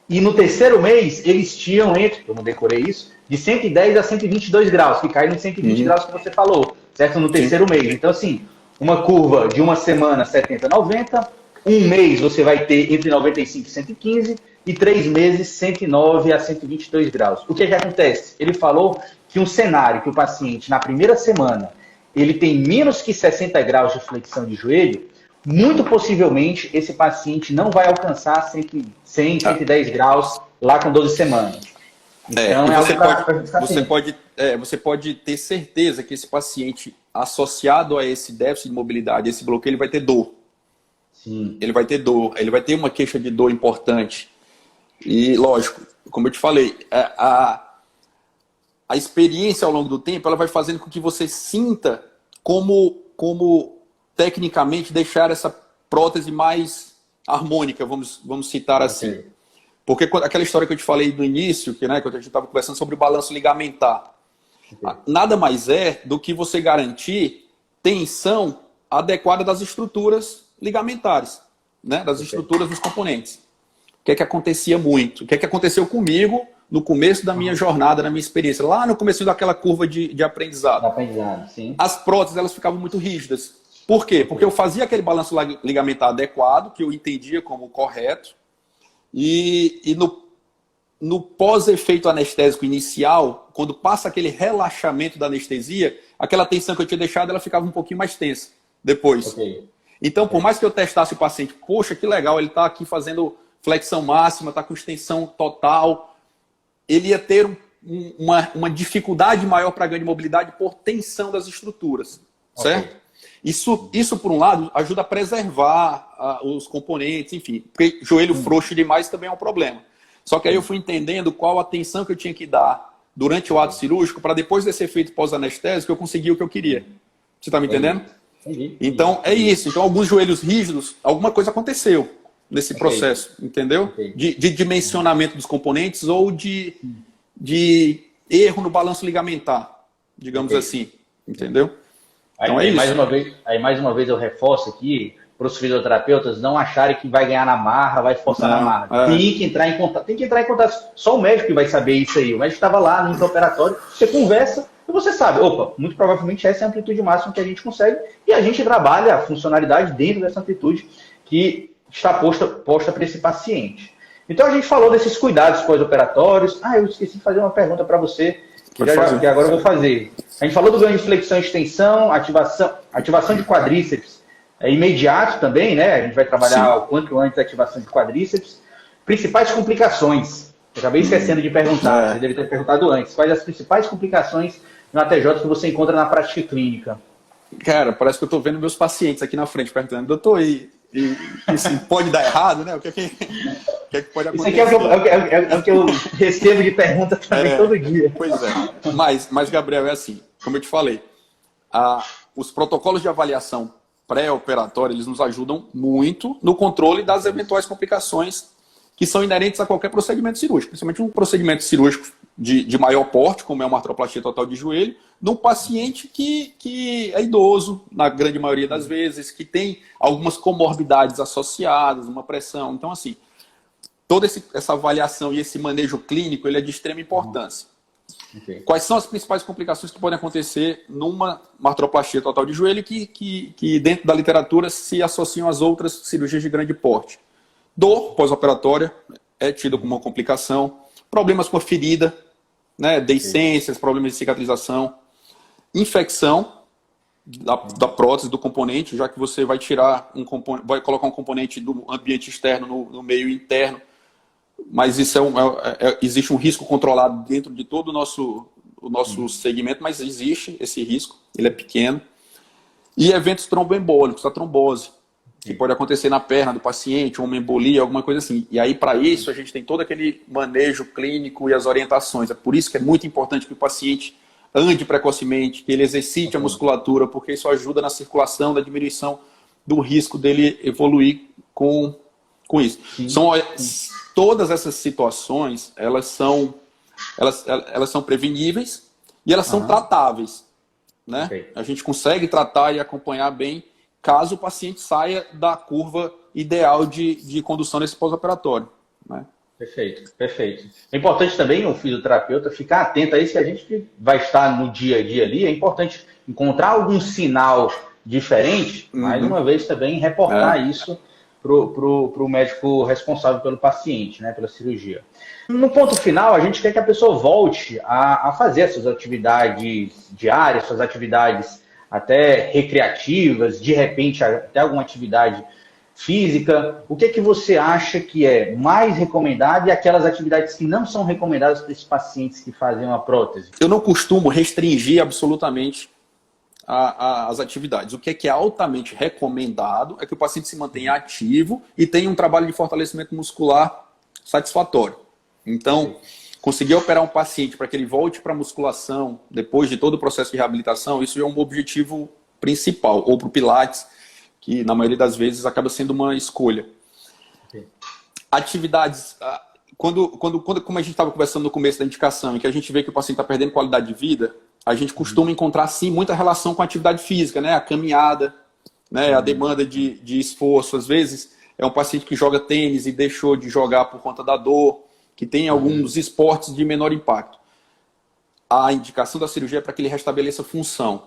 E no terceiro mês, eles tinham eu não decorei isso, de 110 a 122 graus, que cai nos 120 graus que você falou, certo? No terceiro mês. Então, assim, uma curva de uma semana 70 a 90, um mês você vai ter entre 95 e 115, e 3 meses 109 a 122 graus. O que acontece? Ele falou que um cenário que o paciente, na primeira semana, ele tem menos que 60 graus de flexão de joelho, muito possivelmente esse paciente não vai alcançar 110 graus lá com 12 semanas. Então, você pode ter certeza que esse paciente, associado a esse déficit de mobilidade, esse bloqueio, ele vai ter dor. Sim. Ele vai ter dor, ele vai ter uma queixa de dor importante. E, lógico, como eu te falei, a experiência ao longo do tempo, ela vai fazendo com que você sinta como tecnicamente deixar essa prótese mais harmônica, vamos citar assim. Porque aquela história que eu te falei no início, que a gente estava conversando sobre o balanço ligamentar, nada mais é do que você garantir tensão adequada das estruturas ligamentares, né? Das estruturas dos componentes. O que é que acontecia muito? O que é que aconteceu comigo no começo da minha jornada, na minha experiência? Lá no começo daquela curva de aprendizado. Sim. As próteses, elas ficavam muito rígidas. Por quê? Porque eu fazia aquele balanço ligamentar adequado, que eu entendia como correto, e no pós-efeito anestésico inicial, quando passa aquele relaxamento da anestesia, aquela tensão que eu tinha deixado, ela ficava um pouquinho mais tensa depois. Então, por mais que eu testasse o paciente, poxa, que legal, ele está aqui fazendo flexão máxima, está com extensão total, ele ia ter uma dificuldade maior para ganho de mobilidade por tensão das estruturas, certo? Isso, por um lado, ajuda a preservar os componentes, enfim, porque joelho frouxo demais também é um problema. Só que aí eu fui entendendo qual a atenção que eu tinha que dar durante o ato cirúrgico para depois desse efeito pós-anestésico eu conseguir o que eu queria. Você está me entendendo? Entendi. Então, é isso. Então, alguns joelhos rígidos, alguma coisa aconteceu nesse processo, entendeu? De dimensionamento dos componentes ou de erro no balanço ligamentar, digamos assim, entendeu? Então aí, mais uma vez eu reforço aqui para os fisioterapeutas não acharem que vai ganhar na marra, vai forçar na marra. Tem que entrar em contato. Só o médico que vai saber isso aí. O médico estava lá no intraoperatório, você conversa e você sabe, muito provavelmente essa é a amplitude máxima que a gente consegue e a gente trabalha a funcionalidade dentro dessa amplitude que está posta para esse paciente. Então a gente falou desses cuidados pós-operatórios. Eu esqueci de fazer uma pergunta para você, que agora eu vou fazer. A gente falou do ganho de flexão e extensão, ativação de quadríceps. É imediato também, né? A gente vai trabalhar o quanto antes a ativação de quadríceps. Principais complicações. Eu acabei esquecendo de perguntar, você deve ter perguntado antes. Quais as principais complicações no ATJ que você encontra na prática clínica? Cara, parece que eu estou vendo meus pacientes aqui na frente perguntando, doutor, isso pode dar errado, né? O que é que pode acontecer? Isso aqui é o que eu recebo de pergunta também todo dia. Pois é. Mas, Gabriel, é assim, como eu te falei, os protocolos de avaliação pré-operatória, eles nos ajudam muito no controle das eventuais complicações que são inerentes a qualquer procedimento cirúrgico, principalmente um procedimento cirúrgico de maior porte, como é uma artroplastia total de joelho, num paciente que é idoso, na grande maioria das vezes, que tem algumas comorbidades associadas, uma pressão. Então, assim, toda essa avaliação e esse manejo clínico, ele é de extrema importância. Okay. Quais são as principais complicações que podem acontecer numa artroplastia total de joelho que dentro da literatura se associam às outras cirurgias de grande porte? Dor pós-operatória é tida como uma complicação, problemas com a ferida, né, deiscências, problemas de cicatrização, infecção da prótese, do componente, já que você vai tirar vai colocar um componente do ambiente externo no meio interno, mas isso existe um risco controlado dentro de todo o nosso segmento, mas existe esse risco, ele é pequeno. E eventos tromboembólicos, a trombose, que pode acontecer na perna do paciente, uma embolia, alguma coisa assim. E aí, para isso, a gente tem todo aquele manejo clínico e as orientações. É por isso que é muito importante que o paciente ande precocemente, que ele exercite a musculatura, porque isso ajuda na circulação, da diminuição do risco dele evoluir com isso. Todas essas situações, elas são preveníveis e elas são tratáveis. Né? Okay. A gente consegue tratar e acompanhar bem caso o paciente saia da curva ideal de condução nesse pós-operatório. Né? Perfeito, perfeito. É importante também o fisioterapeuta ficar atento a isso, que a gente que vai estar no dia a dia ali, é importante encontrar algum sinal diferente, mais uma vez também reportar isso para o médico responsável pelo paciente, né, pela cirurgia. No ponto final, a gente quer que a pessoa volte a fazer as suas atividades diárias, suas atividades até recreativas, de repente até alguma atividade física. O que é que você acha que é mais recomendado e aquelas atividades que não são recomendadas para esses pacientes que fazem uma prótese? Eu não costumo restringir absolutamente as atividades. O que é altamente recomendado é que o paciente se mantenha ativo e tenha um trabalho de fortalecimento muscular satisfatório. Então, conseguir operar um paciente para que ele volte para a musculação depois de todo o processo de reabilitação, isso é um objetivo principal, ou para o Pilates, que na maioria das vezes acaba sendo uma escolha. Okay. Atividades, como a gente estava conversando no começo da indicação, em que a gente vê que o paciente está perdendo qualidade de vida, a gente costuma encontrar, sim, muita relação com a atividade física, né? A caminhada, né? A demanda de esforço. Às vezes é um paciente que joga tênis e deixou de jogar por conta da dor, que tem alguns esportes de menor impacto. A indicação da cirurgia é para que ele restabeleça função.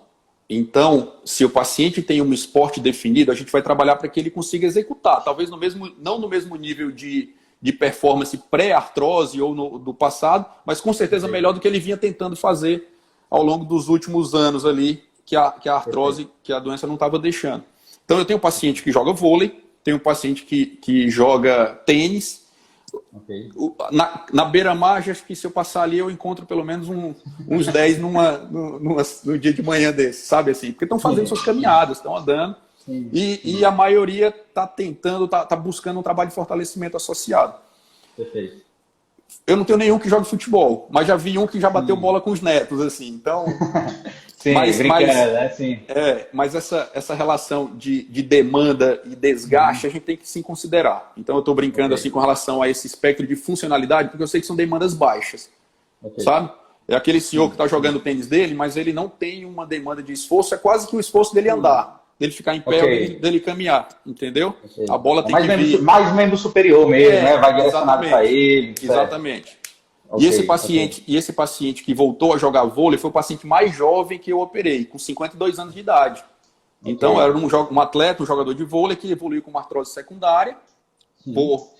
Então, se o paciente tem um esporte definido, a gente vai trabalhar para que ele consiga executar, talvez não no mesmo nível de performance pré-artrose ou do passado, mas com certeza melhor do que ele vinha tentando fazer ao longo dos últimos anos ali, que a artrose, que a doença não estava deixando. Então, eu tenho um paciente que joga vôlei, tenho um paciente que joga tênis. Okay. Na beira-mar, acho que se eu passar ali, eu encontro pelo menos uns 10 no dia de manhã desse, sabe assim? Porque estão fazendo suas caminhadas, estão andando. Sim. E a maioria está tentando, está buscando um trabalho de fortalecimento associado. Perfeito. Eu não tenho nenhum que jogue futebol, mas já vi um que já bateu bola com os netos, assim. Então, sim, né? Sim. Mas essa relação de demanda e desgaste, a gente tem que sim considerar. Então, eu estou brincando assim com relação a esse espectro de funcionalidade, porque eu sei que são demandas baixas, sabe? É aquele senhor que está jogando o tênis dele, mas ele não tem uma demanda de esforço, é quase que o esforço dele andar, dele ficar em pé ou dele caminhar, entendeu? A bola tem que vir... Mais membro superior mesmo, né? Vai direcionado para ele. Exatamente. E esse paciente que voltou a jogar vôlei foi o paciente mais jovem que eu operei, com 52 anos de idade. Então, era um atleta, um jogador de vôlei que evoluiu com uma artrose secundária, por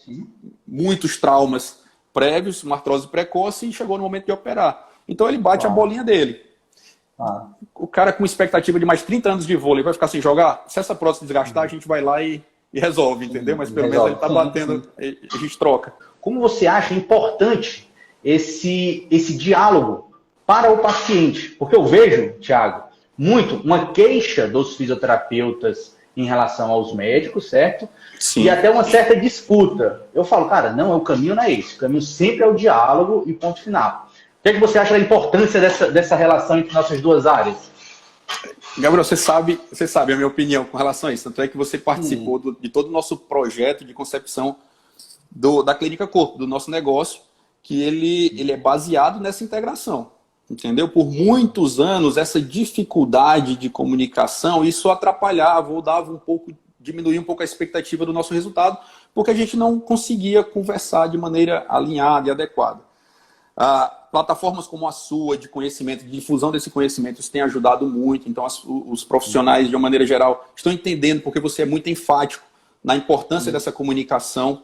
muitos traumas prévios, uma artrose precoce, e chegou no momento de operar. Então, ele bate a bolinha dele. O cara com expectativa de mais 30 anos de vôlei vai ficar sem jogar? Se essa prótese desgastar, a gente vai lá e resolve, entendeu? Mas pelo menos ele está batendo, a gente troca. Como você acha importante esse diálogo para o paciente. Porque eu vejo, Thiago, muito uma queixa dos fisioterapeutas em relação aos médicos, certo? Sim. E até uma certa disputa. Eu falo, cara, não, o caminho não é esse. O caminho sempre é o diálogo e ponto final. O que é que você acha da importância dessa relação entre nossas duas áreas? Gabriel, você sabe a minha opinião com relação a isso. Tanto é que você participou de todo o nosso projeto de concepção da Clínica Corpo, do nosso negócio, que ele é baseado nessa integração. Entendeu? Por muitos anos, essa dificuldade de comunicação, isso atrapalhava ou diminuía um pouco a expectativa do nosso resultado, porque a gente não conseguia conversar de maneira alinhada e adequada. Plataformas como a sua, de conhecimento, de difusão desse conhecimento, isso tem ajudado muito. Então, os profissionais, de uma maneira geral, estão entendendo, porque você é muito enfático na importância dessa comunicação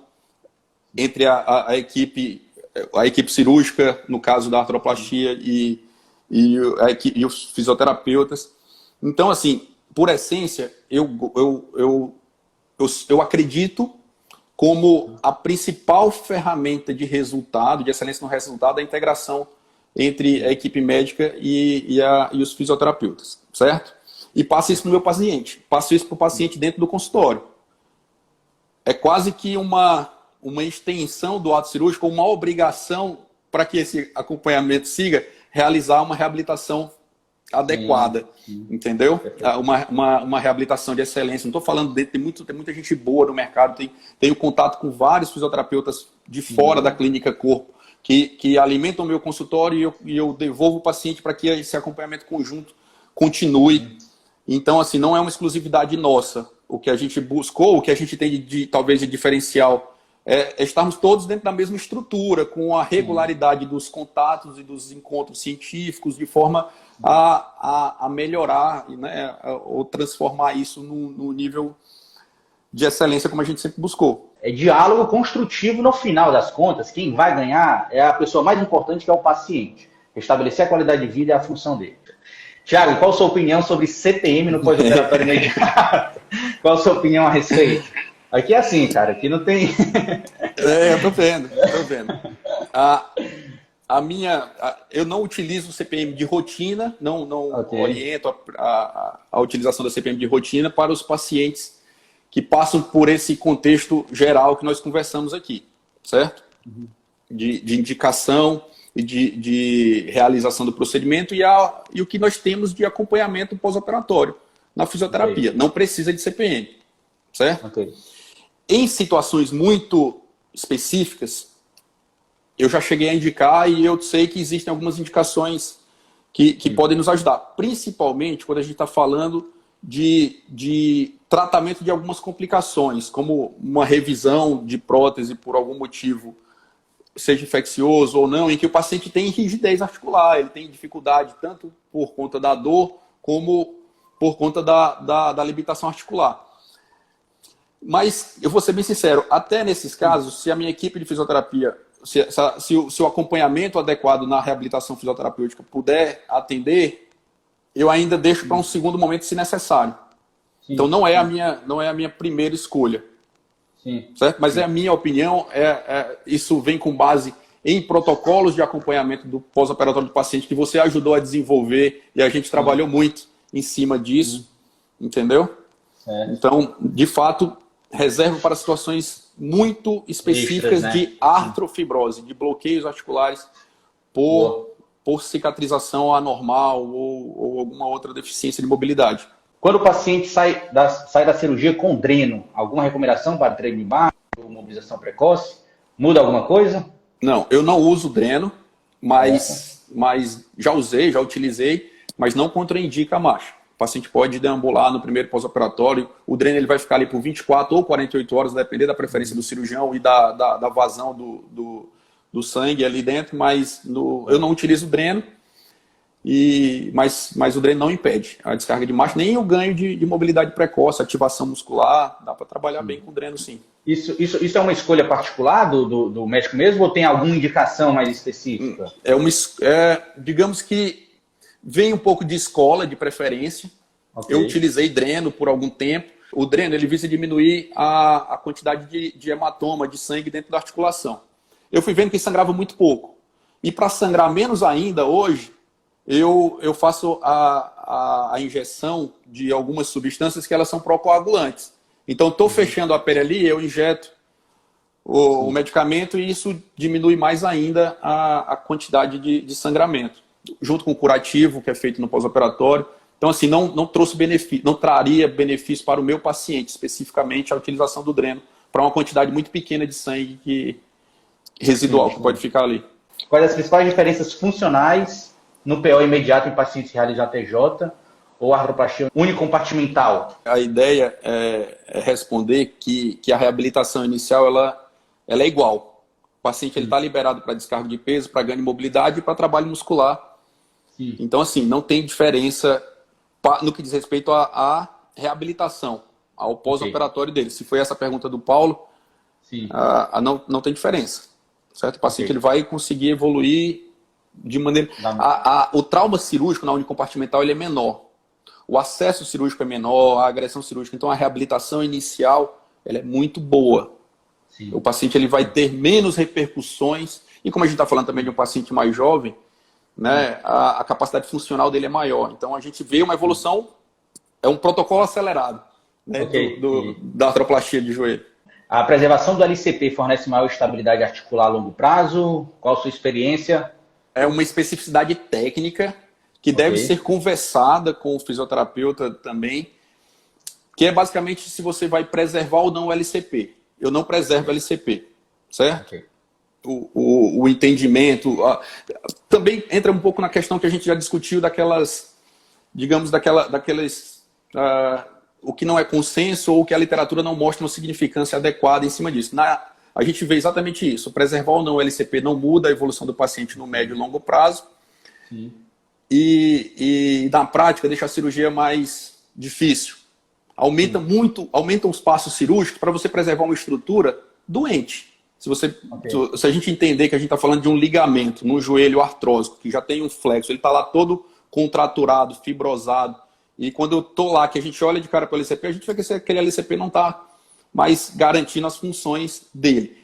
entre a equipe cirúrgica, no caso da artroplastia, e os fisioterapeutas. Então, assim, por essência, eu acredito como a principal ferramenta de resultado, de excelência no resultado, é a integração entre a equipe médica e os fisioterapeutas, certo? E passo isso para o meu paciente, passo isso para o paciente dentro do consultório. É quase que uma extensão do ato cirúrgico, uma obrigação para que esse acompanhamento siga, realizar uma reabilitação adequada, entendeu? Uma reabilitação de excelência. Não estou falando tem muita gente boa no mercado, tenho contato com vários fisioterapeutas de fora da Clínica Corpo, que alimentam o meu consultório e eu devolvo o paciente para que esse acompanhamento conjunto continue. Então, assim, não é uma exclusividade nossa. O que a gente buscou, o que a gente tem talvez de diferencial, é estarmos todos dentro da mesma estrutura, com a regularidade dos contatos e dos encontros científicos, de forma a melhorar, né, ou transformar isso no nível de excelência como a gente sempre buscou. É diálogo construtivo no final das contas. Quem vai ganhar é a pessoa mais importante, que é o paciente. Estabelecer a qualidade de vida é a função dele. Tiago, qual a sua opinião sobre CPM no pós-operatório imediato? Qual a sua opinião a respeito? Aqui é assim, cara, aqui não tem... Eu tô vendo. Eu não utilizo o CPM de rotina, não oriento a utilização da CPM de rotina para os pacientes que passam por esse contexto geral que nós conversamos aqui, certo? De indicação e de realização do procedimento e o que nós temos de acompanhamento pós-operatório na fisioterapia. Não precisa de CPM, certo? Em situações muito específicas, eu já cheguei a indicar e eu sei que existem algumas indicações que podem nos ajudar, principalmente quando a gente está falando de tratamento de algumas complicações, como uma revisão de prótese por algum motivo, seja infeccioso ou não, em que o paciente tem rigidez articular, ele tem dificuldade tanto por conta da dor como por conta da limitação articular. Mas, eu vou ser bem sincero, até nesses casos, se a minha equipe de fisioterapia, se o acompanhamento adequado na reabilitação fisioterapêutica puder atender, eu ainda deixo para um segundo momento, se necessário. Então, não é a minha primeira escolha. Certo? Mas é a minha opinião, isso vem com base em protocolos de acompanhamento do pós-operatório do paciente que você ajudou a desenvolver e a gente trabalhou muito em cima disso, entendeu? Então, de fato, reservo para situações muito específicas, né? De artrofibrose, de bloqueios articulares por cicatrização anormal ou alguma outra deficiência de mobilidade. Quando o paciente sai da cirurgia com dreno, alguma recomendação para treino de marcha ou mobilização precoce? Muda alguma coisa? Não, eu não uso dreno, mas já utilizei, mas não contraindica a marcha. O paciente pode deambular no primeiro pós-operatório, o dreno ele vai ficar ali por 24 ou 48 horas, depender da preferência do cirurgião e da vazão do sangue ali dentro, mas eu não utilizo dreno, mas o dreno não impede a descarga de marcha, nem o ganho de mobilidade precoce, ativação muscular, dá para trabalhar bem com o dreno sim. Isso é uma escolha particular do médico mesmo ou tem alguma indicação mais específica? Digamos que vem um pouco de escola, de preferência. Eu utilizei dreno por algum tempo. O dreno ele visa diminuir a quantidade de hematoma, de sangue dentro da articulação. Eu fui vendo que sangrava muito pouco. E para sangrar menos ainda, hoje, eu faço a injeção de algumas substâncias que elas são procoagulantes. Então, estou fechando a pele ali, eu injeto o medicamento e isso diminui mais ainda a quantidade de sangramento, junto com o curativo, que é feito no pós-operatório. Então, assim, não trouxe benefício, não traria benefício para o meu paciente, especificamente a utilização do dreno, para uma quantidade muito pequena de sangue residual que pode ficar ali. Quais as principais diferenças funcionais no PO imediato em pacientes que realizam ATJ ou artroplastia unicompartimental? A ideia é responder que a reabilitação inicial ela é igual. O paciente está liberado para descarga de peso, para ganho de mobilidade e para trabalho muscular. Sim. Então, assim, não tem diferença no que diz respeito à reabilitação, ao pós-operatório dele. Se foi essa a pergunta do Paulo, não tem diferença. Certo? O paciente ele vai conseguir evoluir de maneira... O trauma cirúrgico na unicompartimental ele é menor. O acesso cirúrgico é menor, a agressão cirúrgica. Então, a reabilitação inicial ela é muito boa. Sim. O paciente ele vai ter menos repercussões. E como a gente está falando também de um paciente mais jovem, né, a capacidade funcional dele é maior. Então, a gente vê uma evolução, é um protocolo acelerado, né, da artroplastia de joelho. A preservação do LCP fornece maior estabilidade articular a longo prazo? Qual a sua experiência? É uma especificidade técnica que deve ser conversada com o fisioterapeuta também, que é basicamente se você vai preservar ou não o LCP. Eu não preservo o LCP, certo? O entendimento. Também entra um pouco na questão que a gente já discutiu daquelas, digamos, daqueles... o que não é consenso ou que a literatura não mostra uma significância adequada em cima disso. A gente vê exatamente isso. Preservar ou não o LCP não muda a evolução do paciente no médio e longo prazo. Sim. E na prática deixa a cirurgia mais difícil. Aumenta os passos cirúrgicos para você preservar uma estrutura doente. Se a gente entender que a gente está falando de um ligamento no joelho artrósico, que já tem um flexo, ele está lá todo contraturado, fibrosado, e quando eu estou lá, que a gente olha de cara para o LCP, a gente vê que aquele LCP não está mais garantindo as funções dele.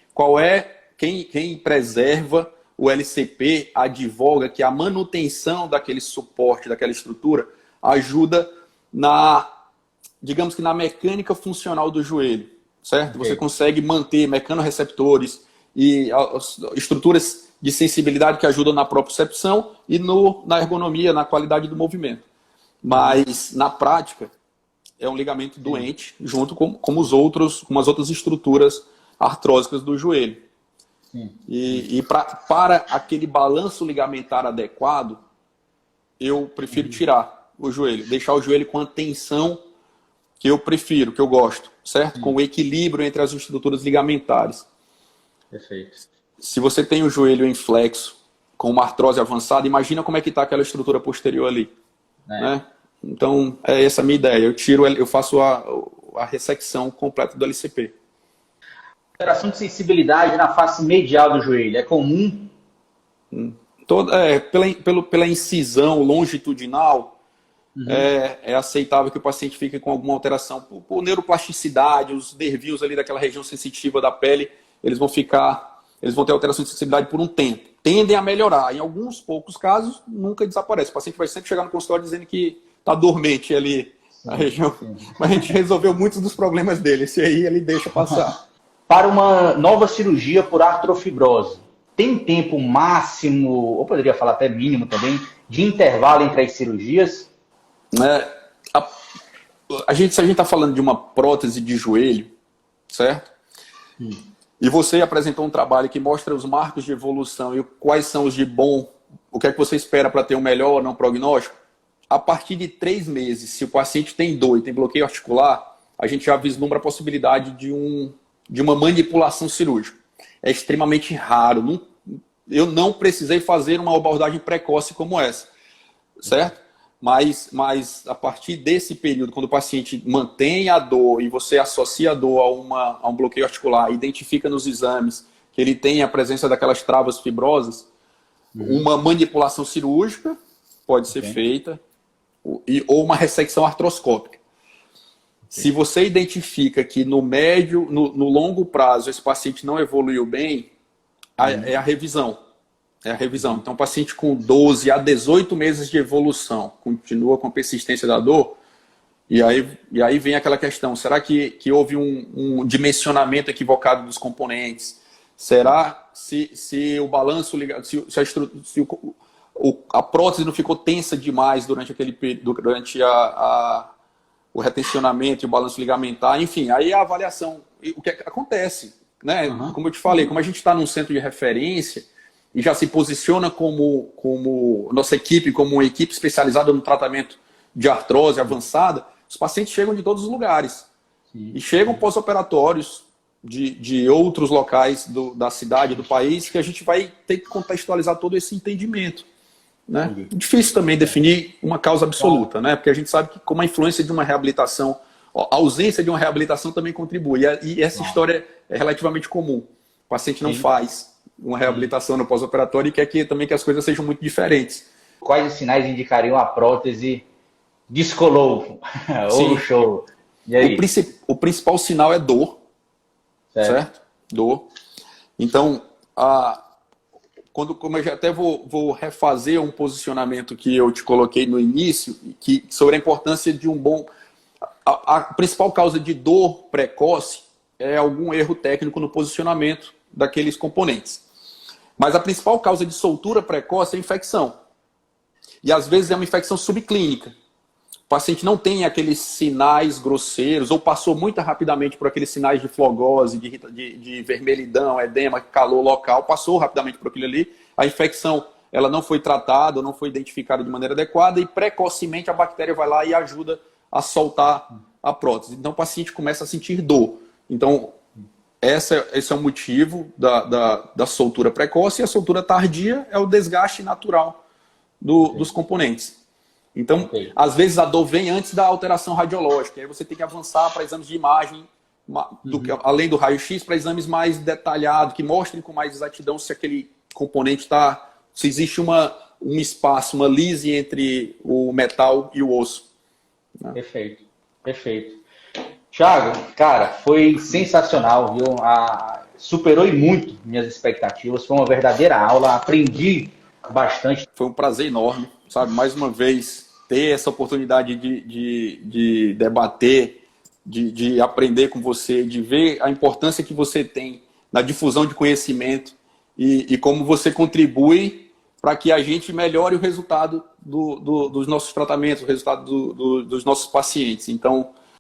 Quem preserva o LCP advoga que a manutenção daquele suporte, daquela estrutura, ajuda digamos que na mecânica funcional do joelho, certo? Você consegue manter mecanorreceptores e estruturas de sensibilidade que ajudam na propriocepção e na ergonomia, na qualidade do movimento. Mas, na prática, é um ligamento doente, junto com as outras estruturas artrósicas do joelho. E para aquele balanço ligamentar adequado, eu prefiro tirar o joelho, deixar o joelho com a tensão que eu prefiro, que eu gosto, certo? Com o equilíbrio entre as estruturas ligamentares. Perfeito. Se você tem o joelho em flexo, com uma artrose avançada, imagina como é que está aquela estrutura posterior ali. Né? Então, é essa a minha ideia. Eu faço a ressecção completa do LCP. Alteração de sensibilidade na face medial do joelho é comum? Pela incisão longitudinal, é aceitável que o paciente fique com alguma alteração. Por neuroplasticidade, os nervios ali daquela região sensitiva da pele, eles vão ter alteração de sensibilidade por um tempo. Tendem a melhorar. Em alguns poucos casos, nunca desaparece. O paciente vai sempre chegar no consultório dizendo que está dormente ali na região. Mas a gente resolveu muitos dos problemas dele. Esse aí ele deixa passar. Para uma nova cirurgia por artrofibrose, tem tempo máximo, ou poderia falar até mínimo também, de intervalo entre as cirurgias? Se a gente está falando de uma prótese de joelho, certo? E você apresentou um trabalho que mostra os marcos de evolução e quais são os de bom, o que é que você espera para ter um melhor ou não prognóstico, a partir de 3 meses, se o paciente tem dor e tem bloqueio articular, a gente já vislumbra a possibilidade de uma manipulação cirúrgica. É extremamente raro. Eu não precisei fazer uma abordagem precoce como essa, certo? Mas a partir desse período, quando o paciente mantém a dor e você associa a dor a um bloqueio articular, identifica nos exames que ele tem a presença daquelas travas fibrosas, uma manipulação cirúrgica pode ser feita ou uma ressecção artroscópica. Se você identifica que no longo prazo esse paciente não evoluiu bem, é a revisão. É a revisão. Então, o paciente com 12 a 18 meses de evolução continua com a persistência da dor, e aí vem aquela questão, será que houve um dimensionamento equivocado dos componentes? Será se o balanço ligado, se a prótese não ficou tensa demais durante o retencionamento e o balanço ligamentar? Enfim, aí a avaliação, o que acontece, né? Uhum. Como eu te falei, como a gente está num centro de referência e já se posiciona como nossa equipe, como uma equipe especializada no tratamento de artrose avançada, os pacientes chegam de todos os lugares. Sim. E chegam pós-operatórios de outros locais da cidade, do país, que a gente vai ter que contextualizar todo esse entendimento. Né? Difícil também definir uma causa absoluta, né? Porque a gente sabe que como a influência de uma reabilitação, a ausência de uma reabilitação também contribui. E essa história é relativamente comum. O paciente não faz uma reabilitação no pós-operatório e quer também que as coisas sejam muito diferentes. Quais os sinais indicariam a prótese descolou ou show? E aí? O principal sinal é dor, certo? Dor. Então, como eu já até vou refazer um posicionamento que eu te coloquei no início, sobre a importância de um bom... A principal causa de dor precoce é algum erro técnico no posicionamento daqueles componentes. Mas a principal causa de soltura precoce é a infecção. E às vezes é uma infecção subclínica. O paciente não tem aqueles sinais grosseiros ou passou muito rapidamente por aqueles sinais de flogose, de vermelhidão, edema, calor local, passou rapidamente por aquilo ali. A infecção ela não foi tratada, não foi identificada de maneira adequada e precocemente a bactéria vai lá e ajuda a soltar a prótese. Então o paciente começa a sentir dor. Então esse é o motivo da soltura precoce, e a soltura tardia é o desgaste natural dos componentes. Então, às vezes a dor vem antes da alteração radiológica, aí você tem que avançar para exames de imagem, além do raio-x, para exames mais detalhados, que mostrem com mais exatidão se aquele componente se existe um espaço, uma lise entre o metal e o osso. Né? Perfeito, perfeito. Thiago, cara, foi sensacional, viu? Superou muito minhas expectativas, foi uma verdadeira aula, aprendi bastante. Foi um prazer enorme, sabe? Mais uma vez, ter essa oportunidade de debater, de aprender com você, de ver a importância que você tem na difusão de conhecimento e como você contribui para que a gente melhore o resultado dos nossos tratamentos, o resultado dos nossos pacientes. Então,